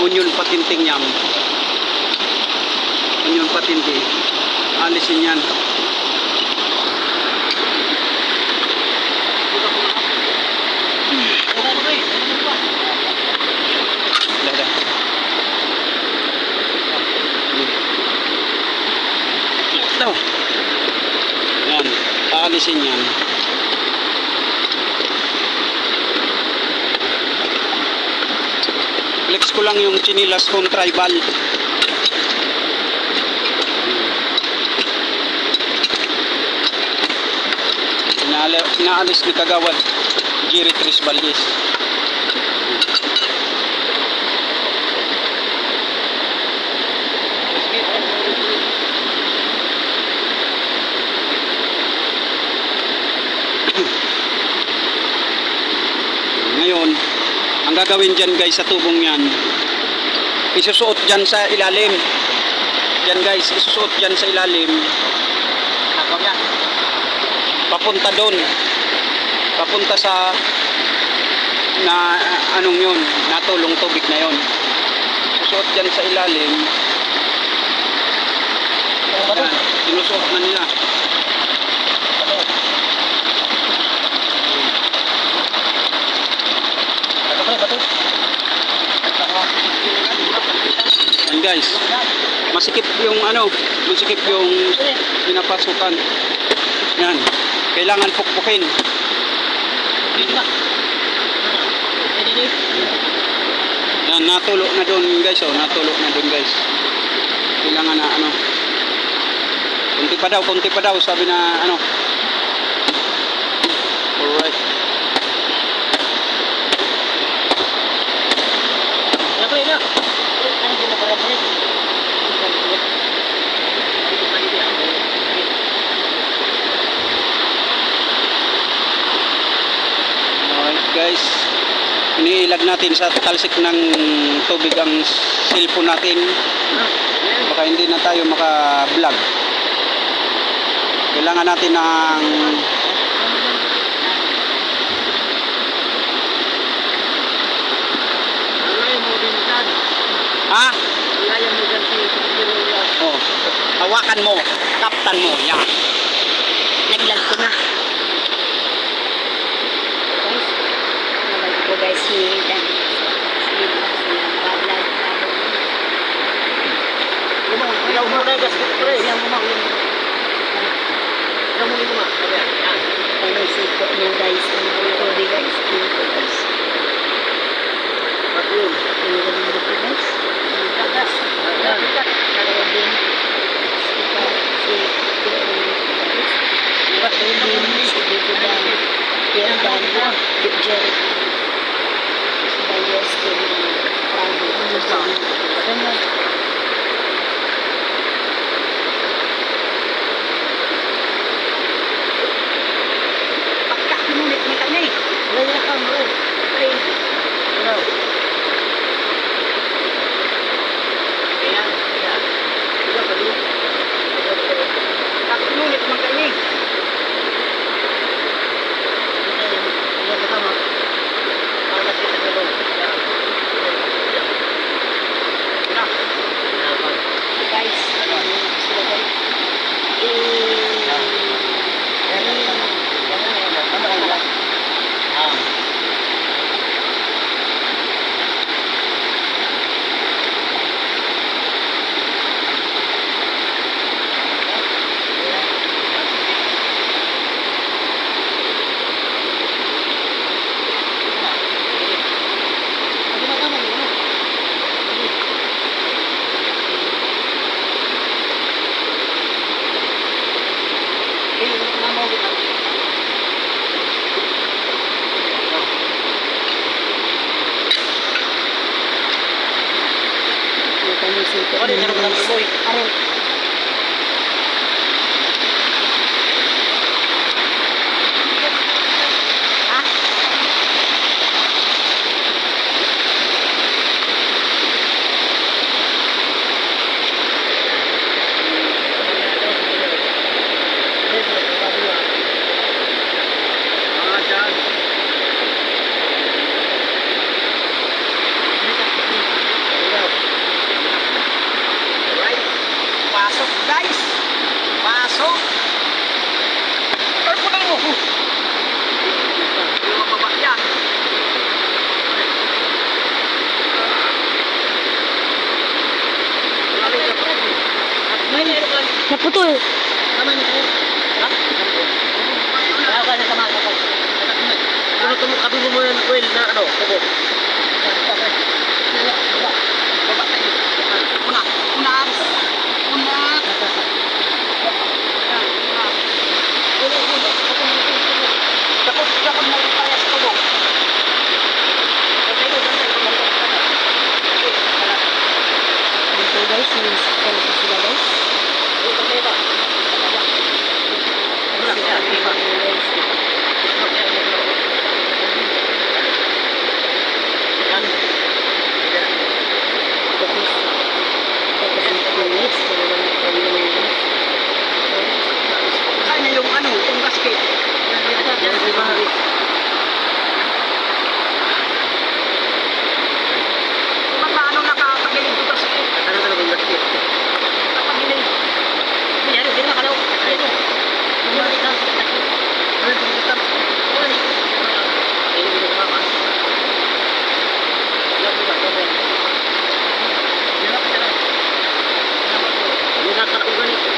onion patinting yam. Onion patinti. Aalisin yan. Ito. Yan, aalisin yan. Flex ko lang yung chinilas kong tribal. Inaalis ni Kagawad Jerry Tris Valdez. Ngayon, ang gagawin dyan guys sa tubong yan, isusuot dyan sa ilalim. Yan guys, isusuot dyan sa ilalim. Papunta doon. Papunta sa na anong yun, natulong tubig na yun. Isusuot dyan sa ilalim. Yan, sinusuot na nila. Yan guys, masikip yung ano, masikip yung pinapasukan. Yan, kailangan pukpukin. Yan, natulo na doon guys, oh, natulo na doon guys. Kailangan na ano, konti pa daw, sabi na ano. Alright. Alright guys, iniilag natin sa talsik ng tubig ang cellphone natin. Baka hindi na tayo maka-vlog. Kailangan natin ng ha? Oh, hawakan mo, kaptan mo, yan. Naglag ko na. Guys, nabalik ko guys si Dan. Si nagbablog. Ilaw mo na guys. Ilaw mo na. Ilaw mo na. Ano siko niya guys. Ano tubig guys. Ano po guys. Ano ganda po guys. Ano yung sarap ng tuloy? Arin. Ha? Mga dyan. Right. Pasok, guys. Pasok. Purple mo. Yung mababa yan. Naputol. Tumutulong kabilo mo yung oil na ano, tubo. Baba tayo. Una. Dapat mo yung parehas tubo. Ito guys, sinisip ko sila guys. Kanya yung ano, yung gasket. Yan, di ba? Paano nakapagilid ko gasket? Ano talaga yung gasket? Nakapagilid. Yan, hindi na kalaw. Ito. Bumalik ka. Ano yung pagkatap? Bumalik. Ayun, hindi na kama. Yan, di ba? Yan, di ba? Yung nakalaugan ito.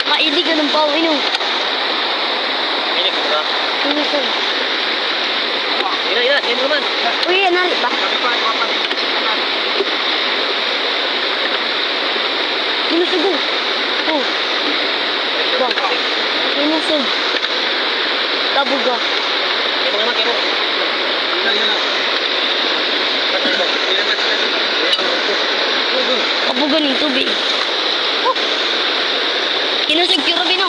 Mailig ka ng pao, ino. Ano sir? Yan naman. Uy, nari ba? Minusog ko. Oh. Bang. Minusog. Tabog ka. Kabugan ng tubig. Oh. Kinusog yung Robino.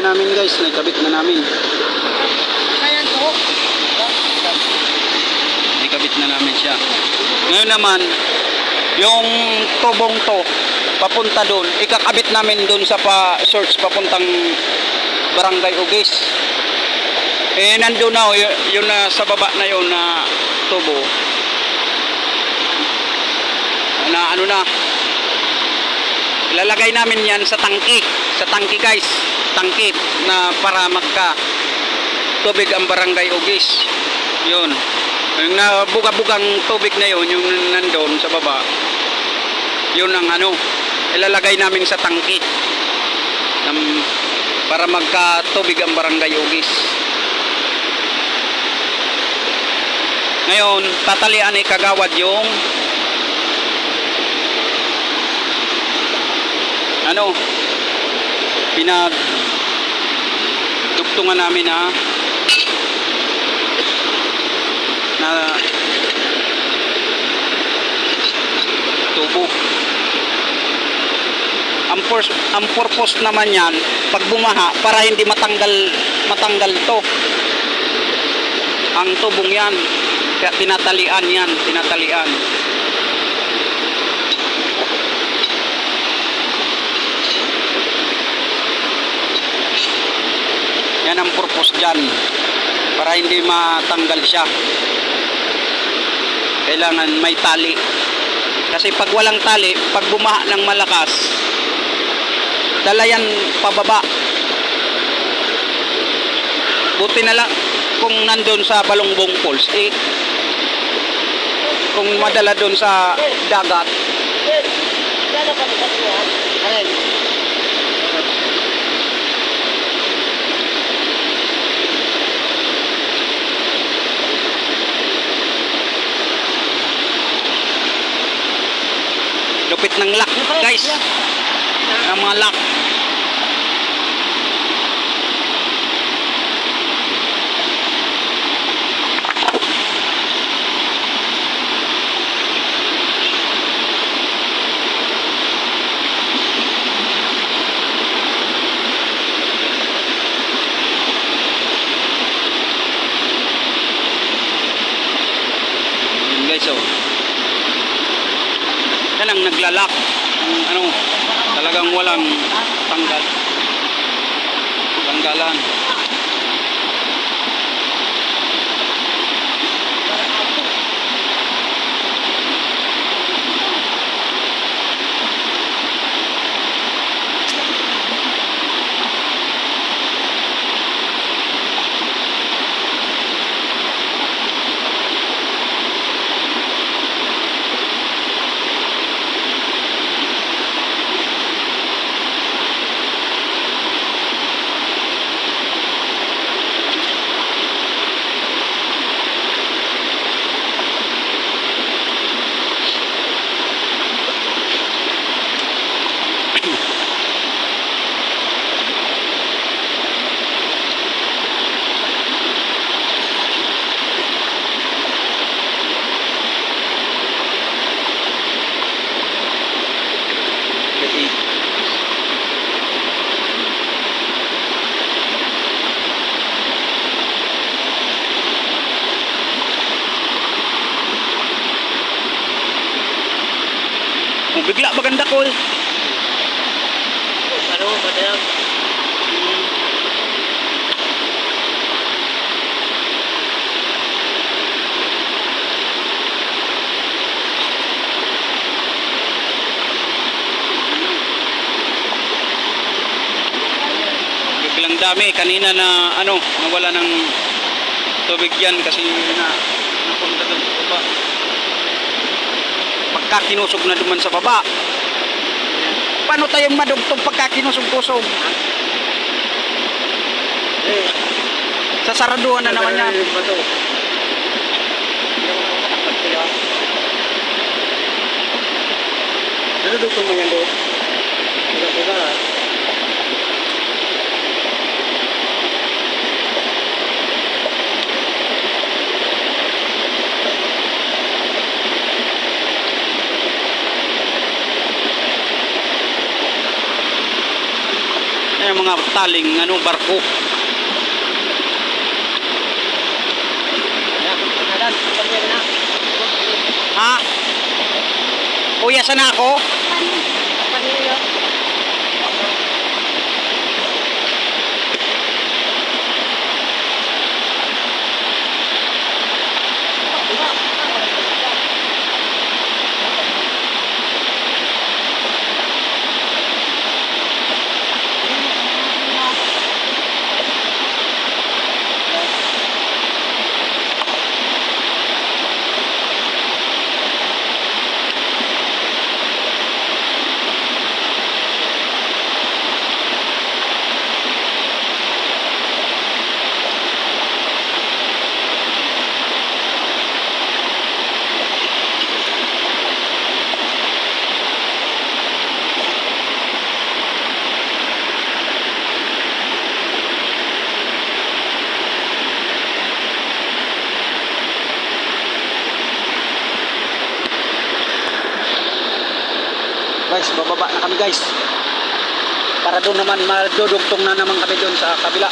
namin guys, naikabit na namin. Kaya to. Naikabit na namin siya. Ngayon naman, yung tubong to, papunta doon, ikakabit namin doon sa search papuntang Barangay Ugis. Eh, nandun na, yun na sa baba na yun na tubo. Na ano na, ilalagay namin yan sa tangki guys, tangki na para magka tubig ang Barangay Ugis. Yun, yung nabuga-bugang tubig na yun, yung nandun sa baba, yun ang ano, ilalagay namin sa tangki para magka tubig ang Barangay Ugis. Ngayon, tatalian ni kagawad yung ano, pinagdugtungan namin na tubo. Ang purpose naman yan, pag bumaha, para hindi matanggal to ang tubong yan. Kaya tinatalian yan, tinatalian. Yan ang purpose dyan, para hindi matanggal siya. Kailangan may tali. Kasi pag walang tali, pag bumaha ng malakas, dala yan pababa. Buti na lang kung nandun sa Balongbong Falls, eh, kung madala doon sa dagat. Kaya pa sa tuwan. Aray. Lupit ng lock guys, ang mga lock. Guys, oh, yan ang naglalak ang ano, talagang walang tanggalan. Bigla maganda ko. Ano, madam? Biglang dami kanina na ano, nawala ng tubig yan kasi napunta doon sa baba. Pagka kinusog na duman sa baba, paano tayong madugtong pagka kinusog-kusog? Sasaraduhan na naman yan. Nadudugtong mo yan doon? Buga-buga. mga taling ano barko. Ayan, pamilya na. Ha? Kuya, sana ako? Pamilya. Guys, bababa na kami guys. Para doon naman madudugtong na naman kami doon sa kabila.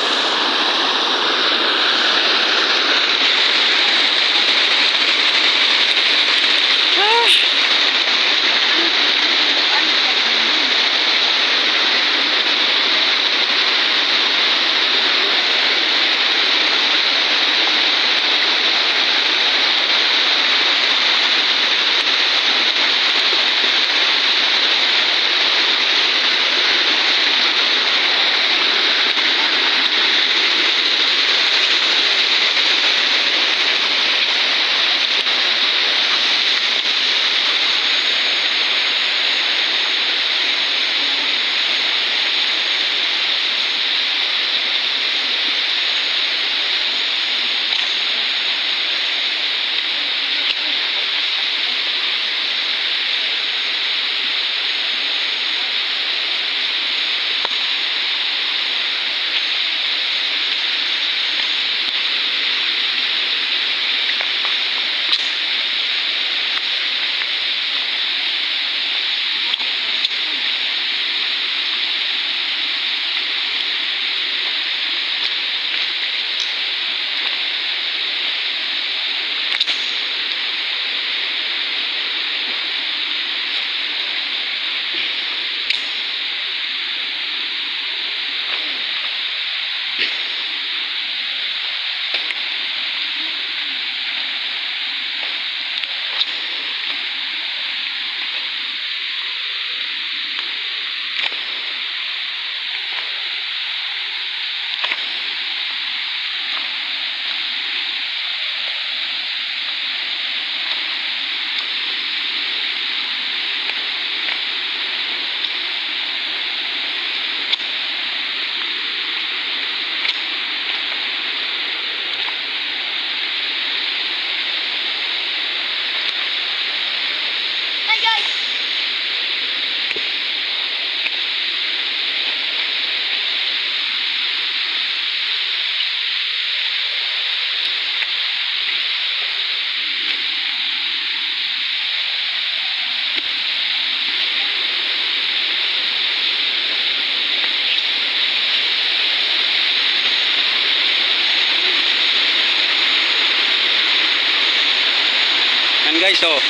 Yan guys, oh.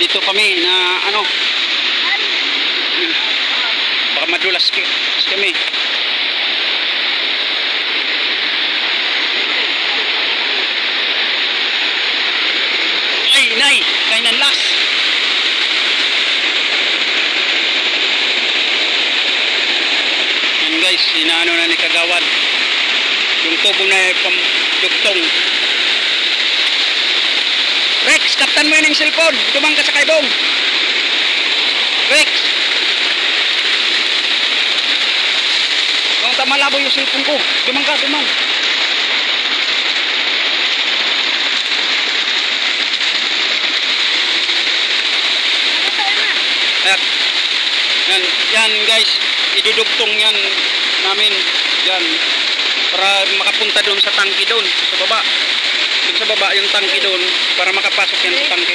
Dito kami na ano. Baka madulas kami. Ay, nay, kainan last. Yan guys, inaano na ni Kagawad. Yung tubo na pamdugtong. Rex, kaptan mo yun yung cellphone. Dumang ka sa kaibong. Rex. Kung malabo yung cellphone ko. Dumang ka, dumang. Yan guys. Idudugtong yan namin. Yan. Para makapunta doon sa tangki doon. Sa baba. Doon sa baba yung tangki doon para makapasok yan sa tangki.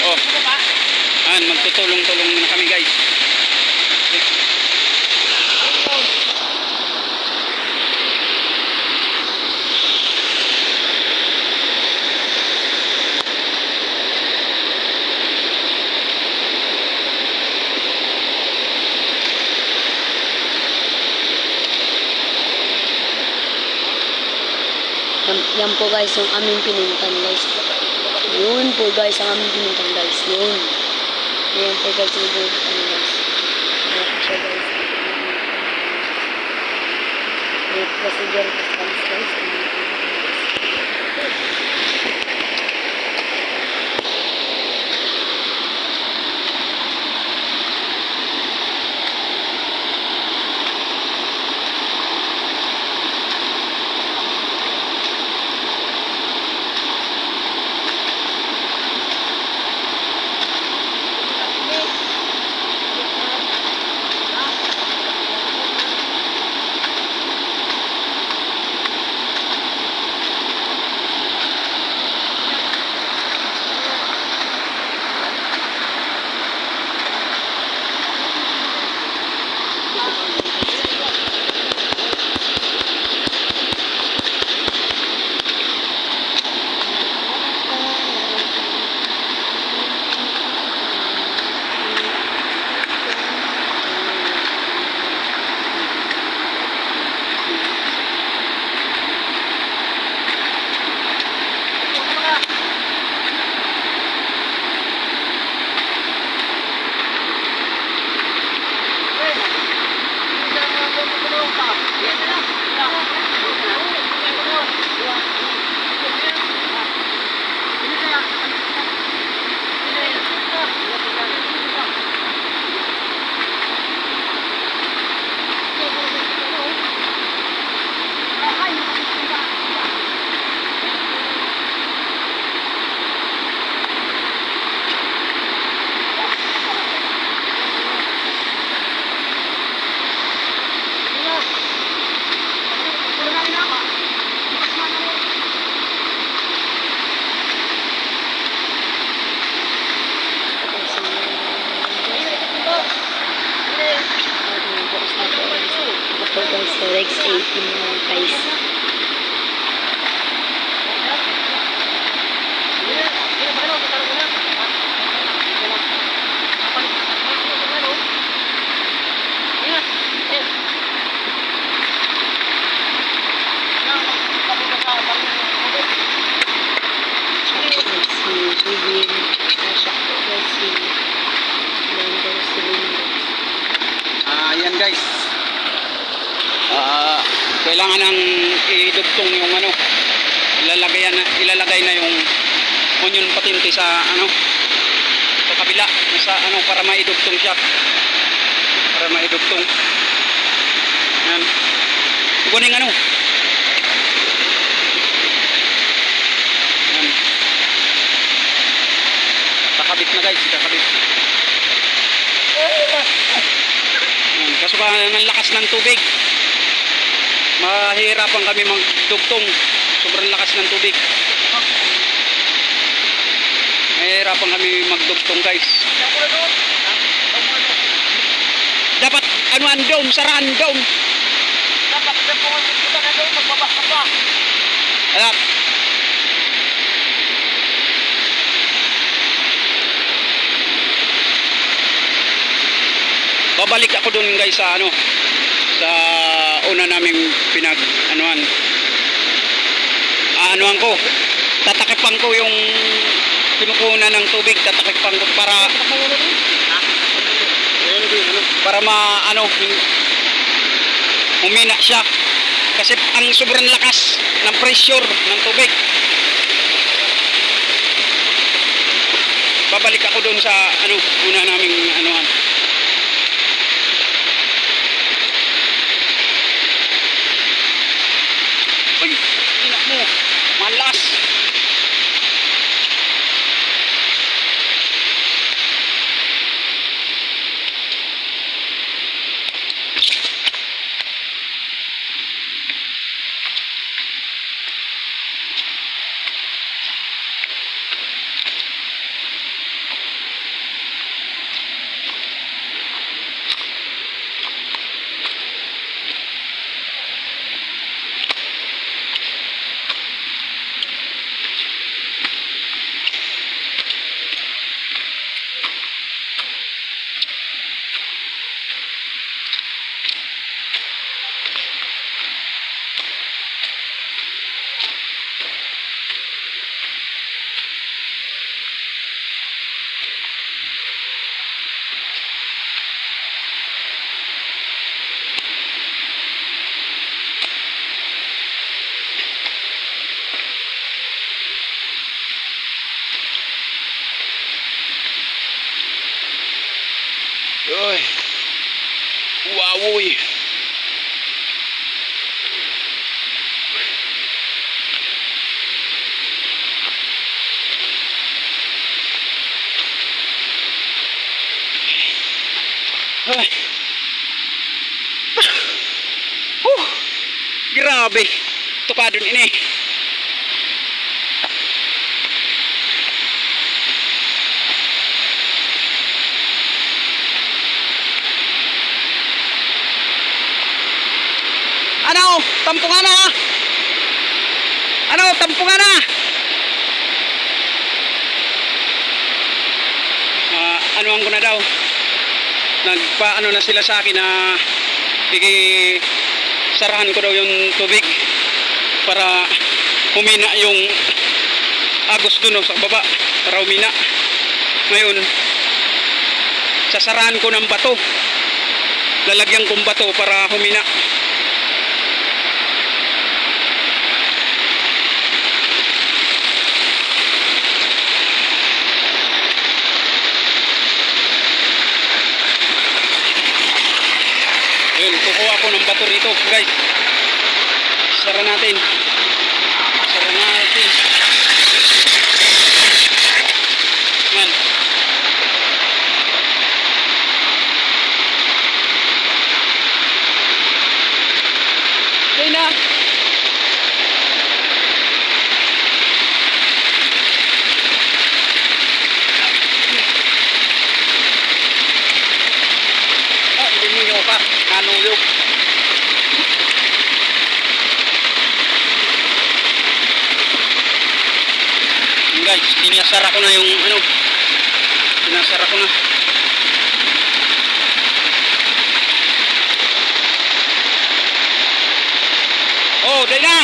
Oh. Magtutulong-tulong na kami guys. Yan po guys yung aming pinuntan guys. Yun po guys ang aming pinuntan guys. Yun. Ayan po guys yung pinuntan guys. Ayan po siya guys. Ayan po si Jerry guys. So, Rex 18 na guys. Ayan guys. Kailangan nang idugtong yung ano, ilalagay na yung onion patinte sa ano, sa kabila, sa ano, para maidugtong siya. Para maidugtong. Yan. Kuning ano. Yan. Kakabit na guys, kakabit. Yan. Kaso ka ng lakas ng tubig. Mahirapan kami magdugtong. Sobrang lakas ng tubig. Mahirapan kami magdugtong guys. Dapat ano andom, saraan dom. Dapat dapungan kita na doon, magbaba ka pa. Ayan. Babalik ako dun guys sa ano, sa una naming pinag anuan. Anuan ko. Tatakipan ko yung pinukuna ng tubig, tatakipan ko para ano, humina siya. Kasi ang sobrang lakas ng pressure ng tubig. Babalik ako doon sa ano, una naming anuan. Uy, ina mo, malas. kahoy. Ay. Grabe. Tukadon ini. Ano? Tampungan na. Ano? Tampungan na. Anuan ko na daw. Nagpaano na sila sa akin na sarahan ko daw yung tubig para humina yung agos dun sa baba, para humina. Ngayon sasarahan ko ng bato, lalagyan kong bato para humina. Yun, kukuha ako ng bato rito, guys. Sara natin. Sara natin. Yan. Okay na. Hindi nyo pa. Nanuyog. Guys, sinasara ko na yung ano, sinasara ko na. Oh, dahil na.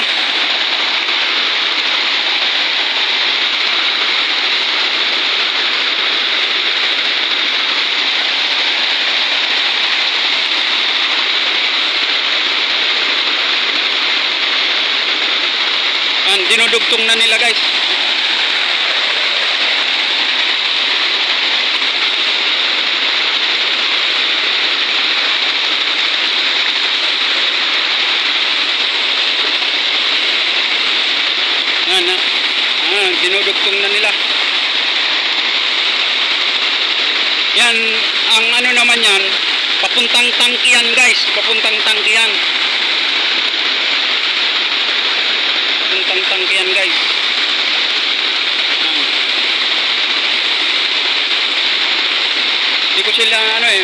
Dinudugtong na nila, guys. Dinudugtong na nila. Yan, ang ano naman yan, papuntang tangkiyan, guys. Papuntang tangkiyan. Papuntang tangkiyan, guys. Hindi ko sila, ano eh,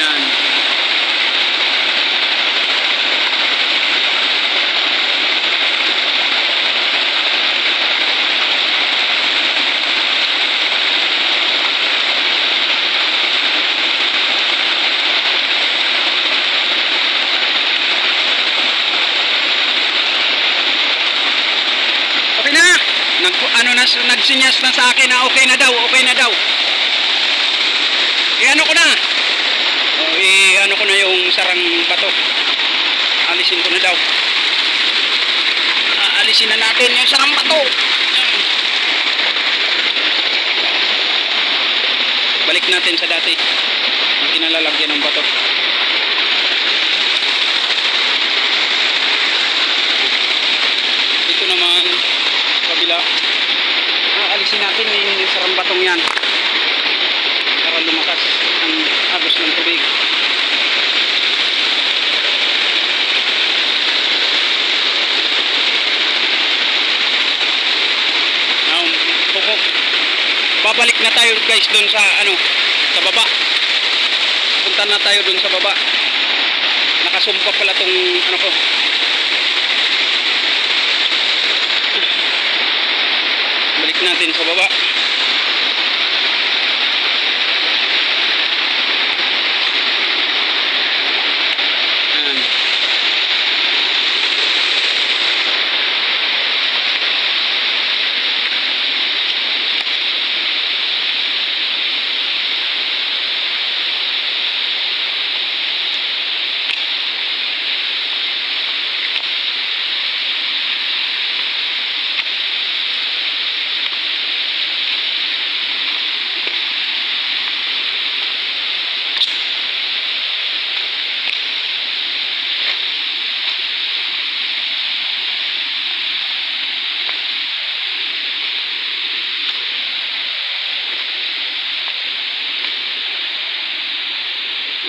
yan. Nagsinyas na sa akin na okay na daw, okay na daw. I-ano ko na. I-ano ko na yung sarang bato. Alisin ko na daw. Alisin na natin yung sarang bato. Balik natin sa dati. Ang kinalalagyan ng bato. Ito naman kabila. Alisin natin yung sarang batong yan para lumakas ang agos ng tubig. Babalik na tayo, guys, doon sa ano, sa baba. Punta na tayo doon sa baba. Nakasumpa pala tong ano ko. Balik natin sa baba. Ayan.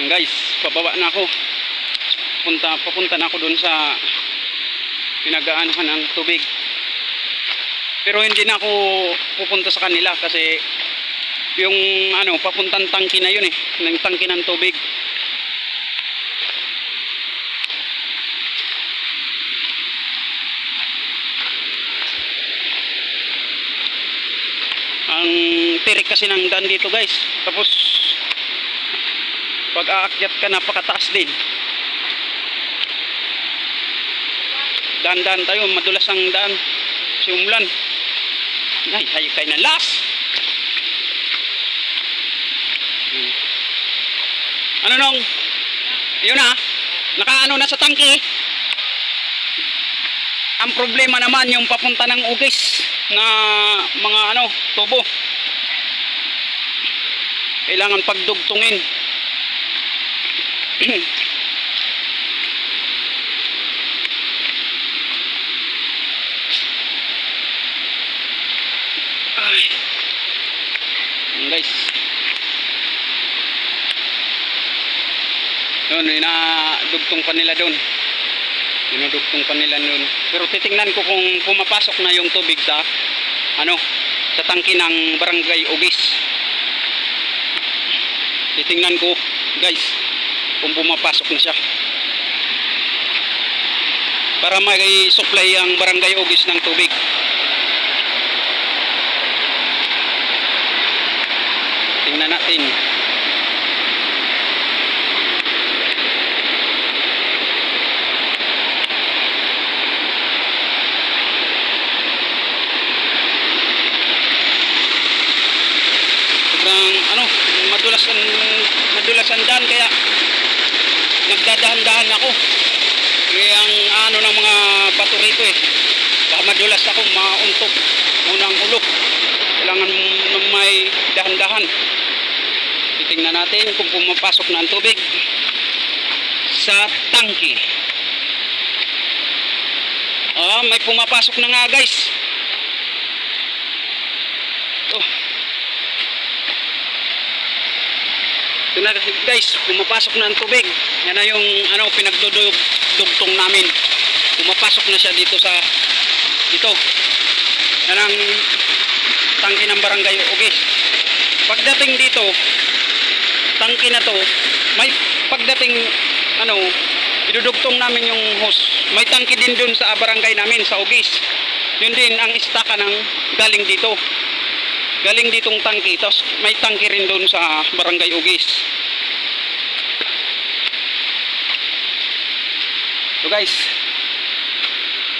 Guys, pababa na ako. Papunta na ako dun sa pinagaanuhan ng tubig. Pero hindi na ako pupunta sa kanila kasi yung papuntang tangke na yun ng tangke ng tubig. Ang tirik kasi ng daan dito guys. Tapos pag aakyat ka napakataas din. Daan-daan tayo, madulas ang daan. Si umulan. Ay, kay na last. Ano nung? Yun na. Nakaano na sa tangke. Ang problema naman yung papunta ng ugis na mga tubo. Kailangan pagdugtungin. Ay. Guys. Yun, inadugtong pa nila doon. Dinudugtong pa nila doon. Pero titingnan ko kung pumapasok na yung tubig sa sa tangke ng barangay Ugis. Titingnan ko, guys, kung pumapasok na siya. Para may supply ang barangay Ugis ng tubig. Tingnan natin. Madulas ang daan kaya nagdadahan-dahan ako. Kaya ang ng mga bato rito baka madulas ako, mauntog unang ulo. Kailangan may dahan-dahan. Titingnan natin kung pumapasok na ang tubig sa tangke. May pumapasok na nga guys. Ito na guys, pumapasok na ang tubig. Yan na yung pinagdudugtong namin. Pumapasok na siya dito sa ito. Yan ang tangke ng barangay Ugis. Pagdating dito, tangke na to, may pagdating idudugtong namin yung hose. May tangke din dun sa barangay namin sa Ugis. Yun din ang istaka ng galing dito. Galing ditong tangke, tapos may tangke rin doon sa barangay Ugis. So guys,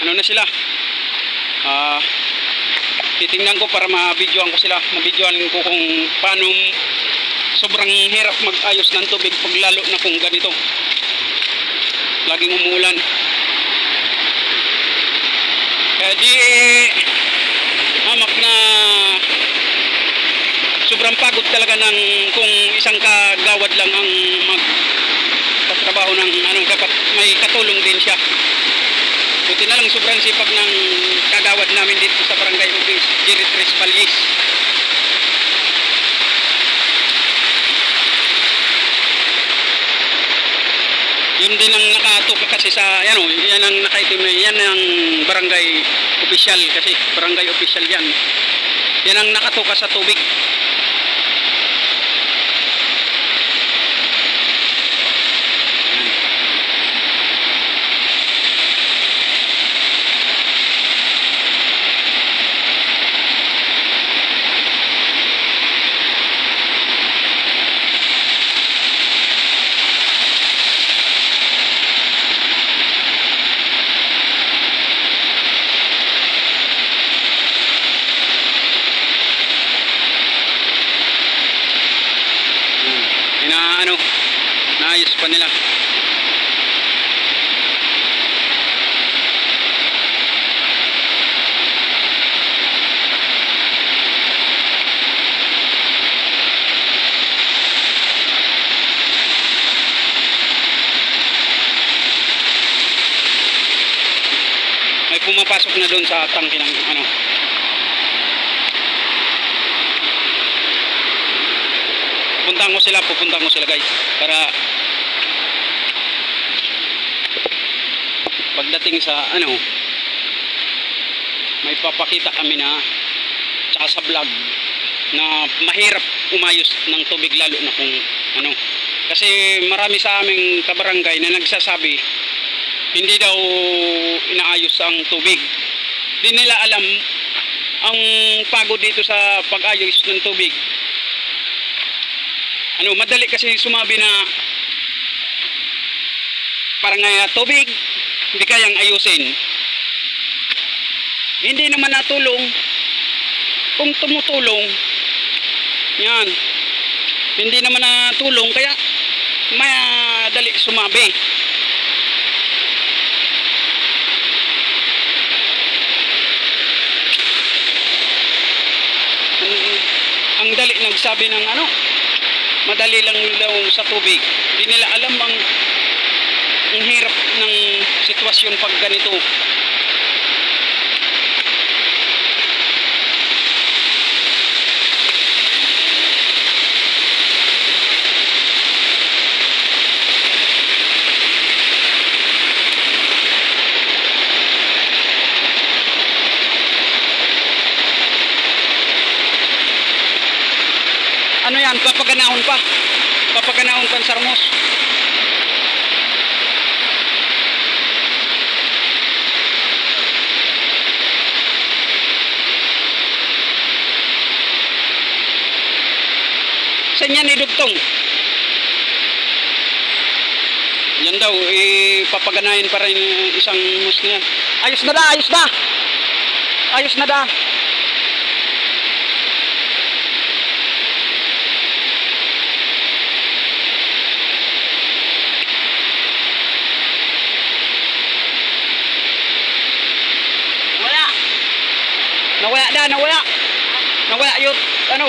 na sila? Titingnan ko para mabidyoan ko sila. Mabidyoan ko kung paano sobrang hirap mag-ayos ng tubig pag lalo na kung ganito. Laging umuulan. Kaya di hamak na sobrang pagod talaga ng kung isang kagawad lang ang magtatrabaho ng dapat may katulong din siya. Buti na lang sobrang sipag ng kagawad namin dito sa barangay Ugis, Jerry Tres Valis. Yun din ang nakatuka kasi sa yan ang nakaitim na yan ang barangay official kasi barangay official yan. Yan ang nakatuka sa tubig. Naayos pa nila. May pumapasok na doon sa tangke ng pupuntahan ko sila guys para pagdating sa ano, may papakita kami na tsaka sa vlog na mahirap umayos ng tubig, lalo na kung ano. Kasi marami sa aming kabarangay na nagsasabi hindi daw inaayos ang tubig. Di nila alam ang pagod dito sa pag-ayos ng tubig. Ano, madali kasi sumabi na parang tubig hindi kayang ayusin. Hindi naman natulong. Kung tumutulong, yan, hindi naman natulong, kaya madali sumabi. Ang dali nagsabi ng ano, madali lang daw sa tubig. Hindi nila alam ang hirap ng sitwasyon pag ganito. Ano yan, papaganahon pa ang sarmos. Saan yan idugtong? Yan daw, papaganahin pa rin isang mus na yan. Ayos na da, ayos na! Ayos na da! Nawala yun, ano?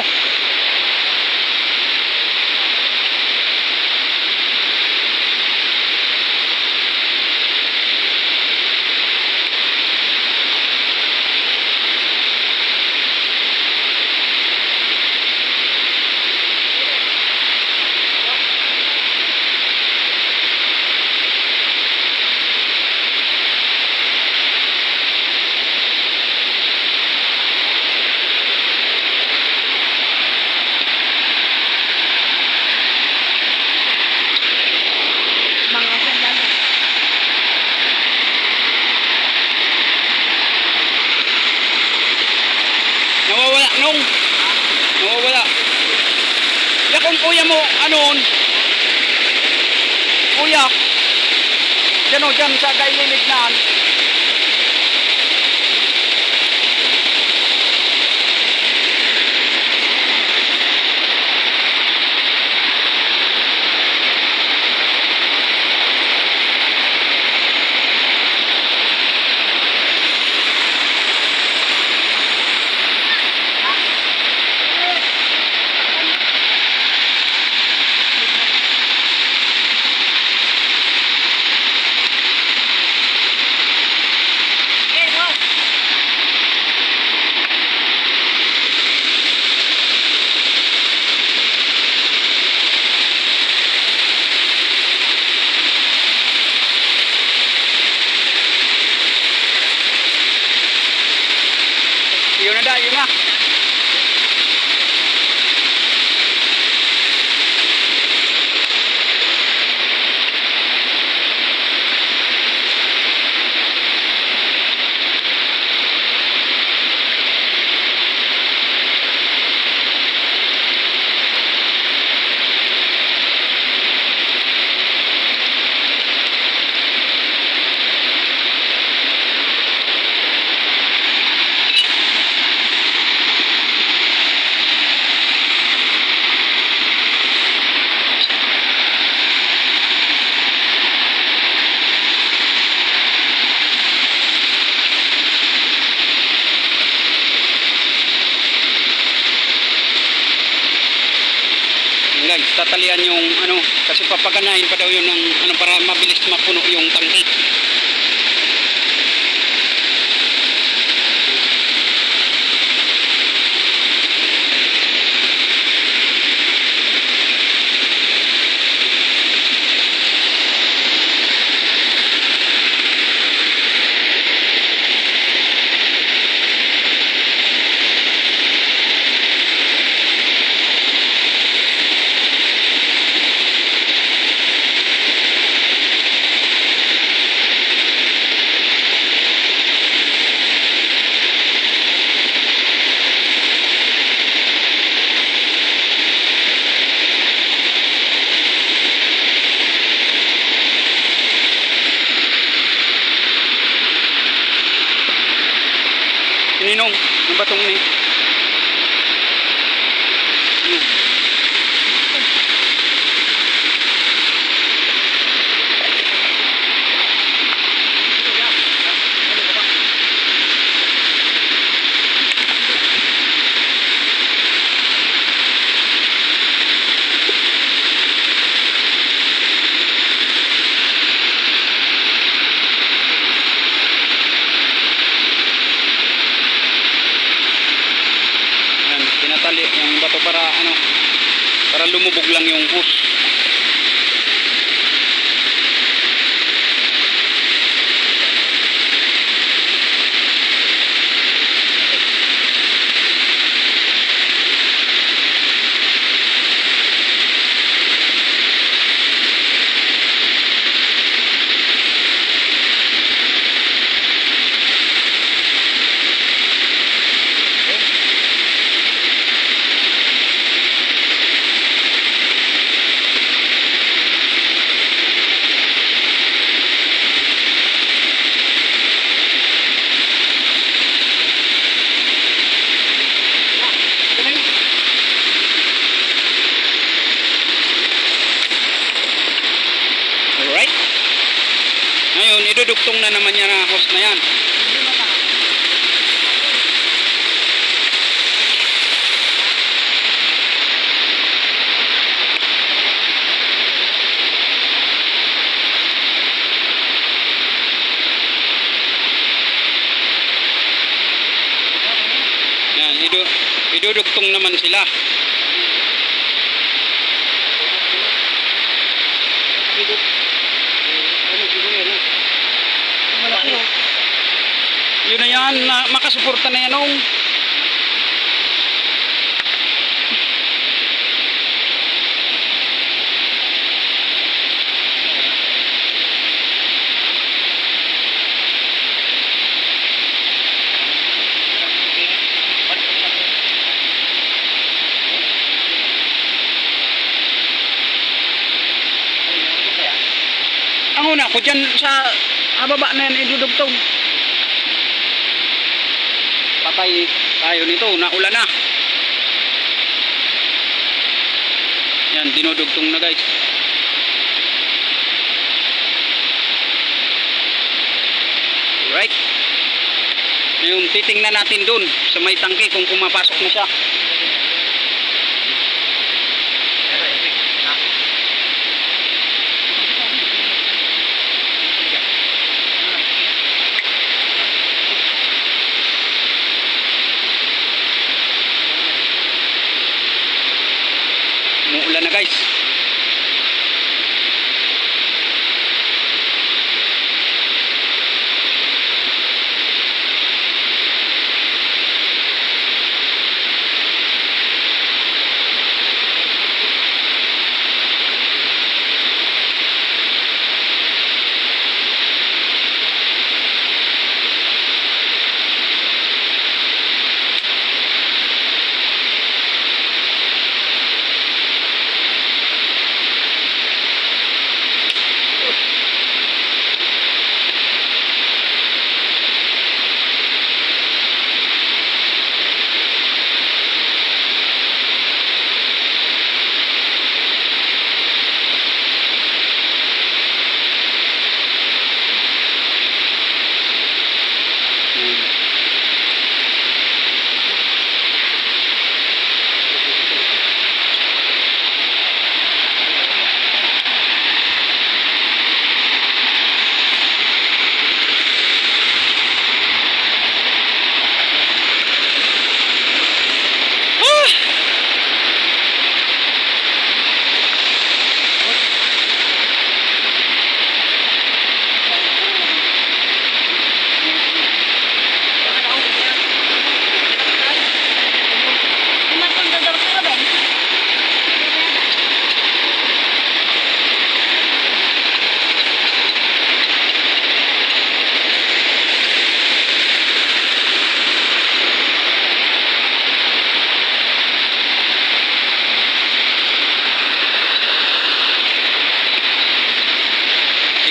Nawawala. Ya kung kuya mo, anon? Kuya, dyan o, dyan sa gaililignan. Yun na da, yun na. Guys, tatalian yung ano, kasi papaganahin pa daw yun ng ano para mabilis mapuno yung tangke. Ninong, ng batong ni. Yan, tinatali yung bato para ano, para lumubog lang yung hose. Alright. Ngayon, idudugtong na naman yan ang hose na yan. Yan, idudugtong naman sila. Yun na yan, makasuporta na yan oh. Ang una ko dyan sa baba na yan idudugtong. Patay tayo nito, naulan na. Yan, dinudugtong na guys. Alright. Yung titingnan natin dun sa may tangke kung pumapasok na siya. Umuulan na guys.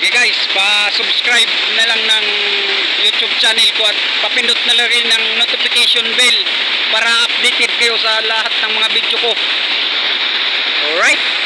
Sige guys, pa-subscribe na lang ng YouTube channel ko at papindot na lang rin ng notification bell para updated kayo sa lahat ng mga video ko. Alright?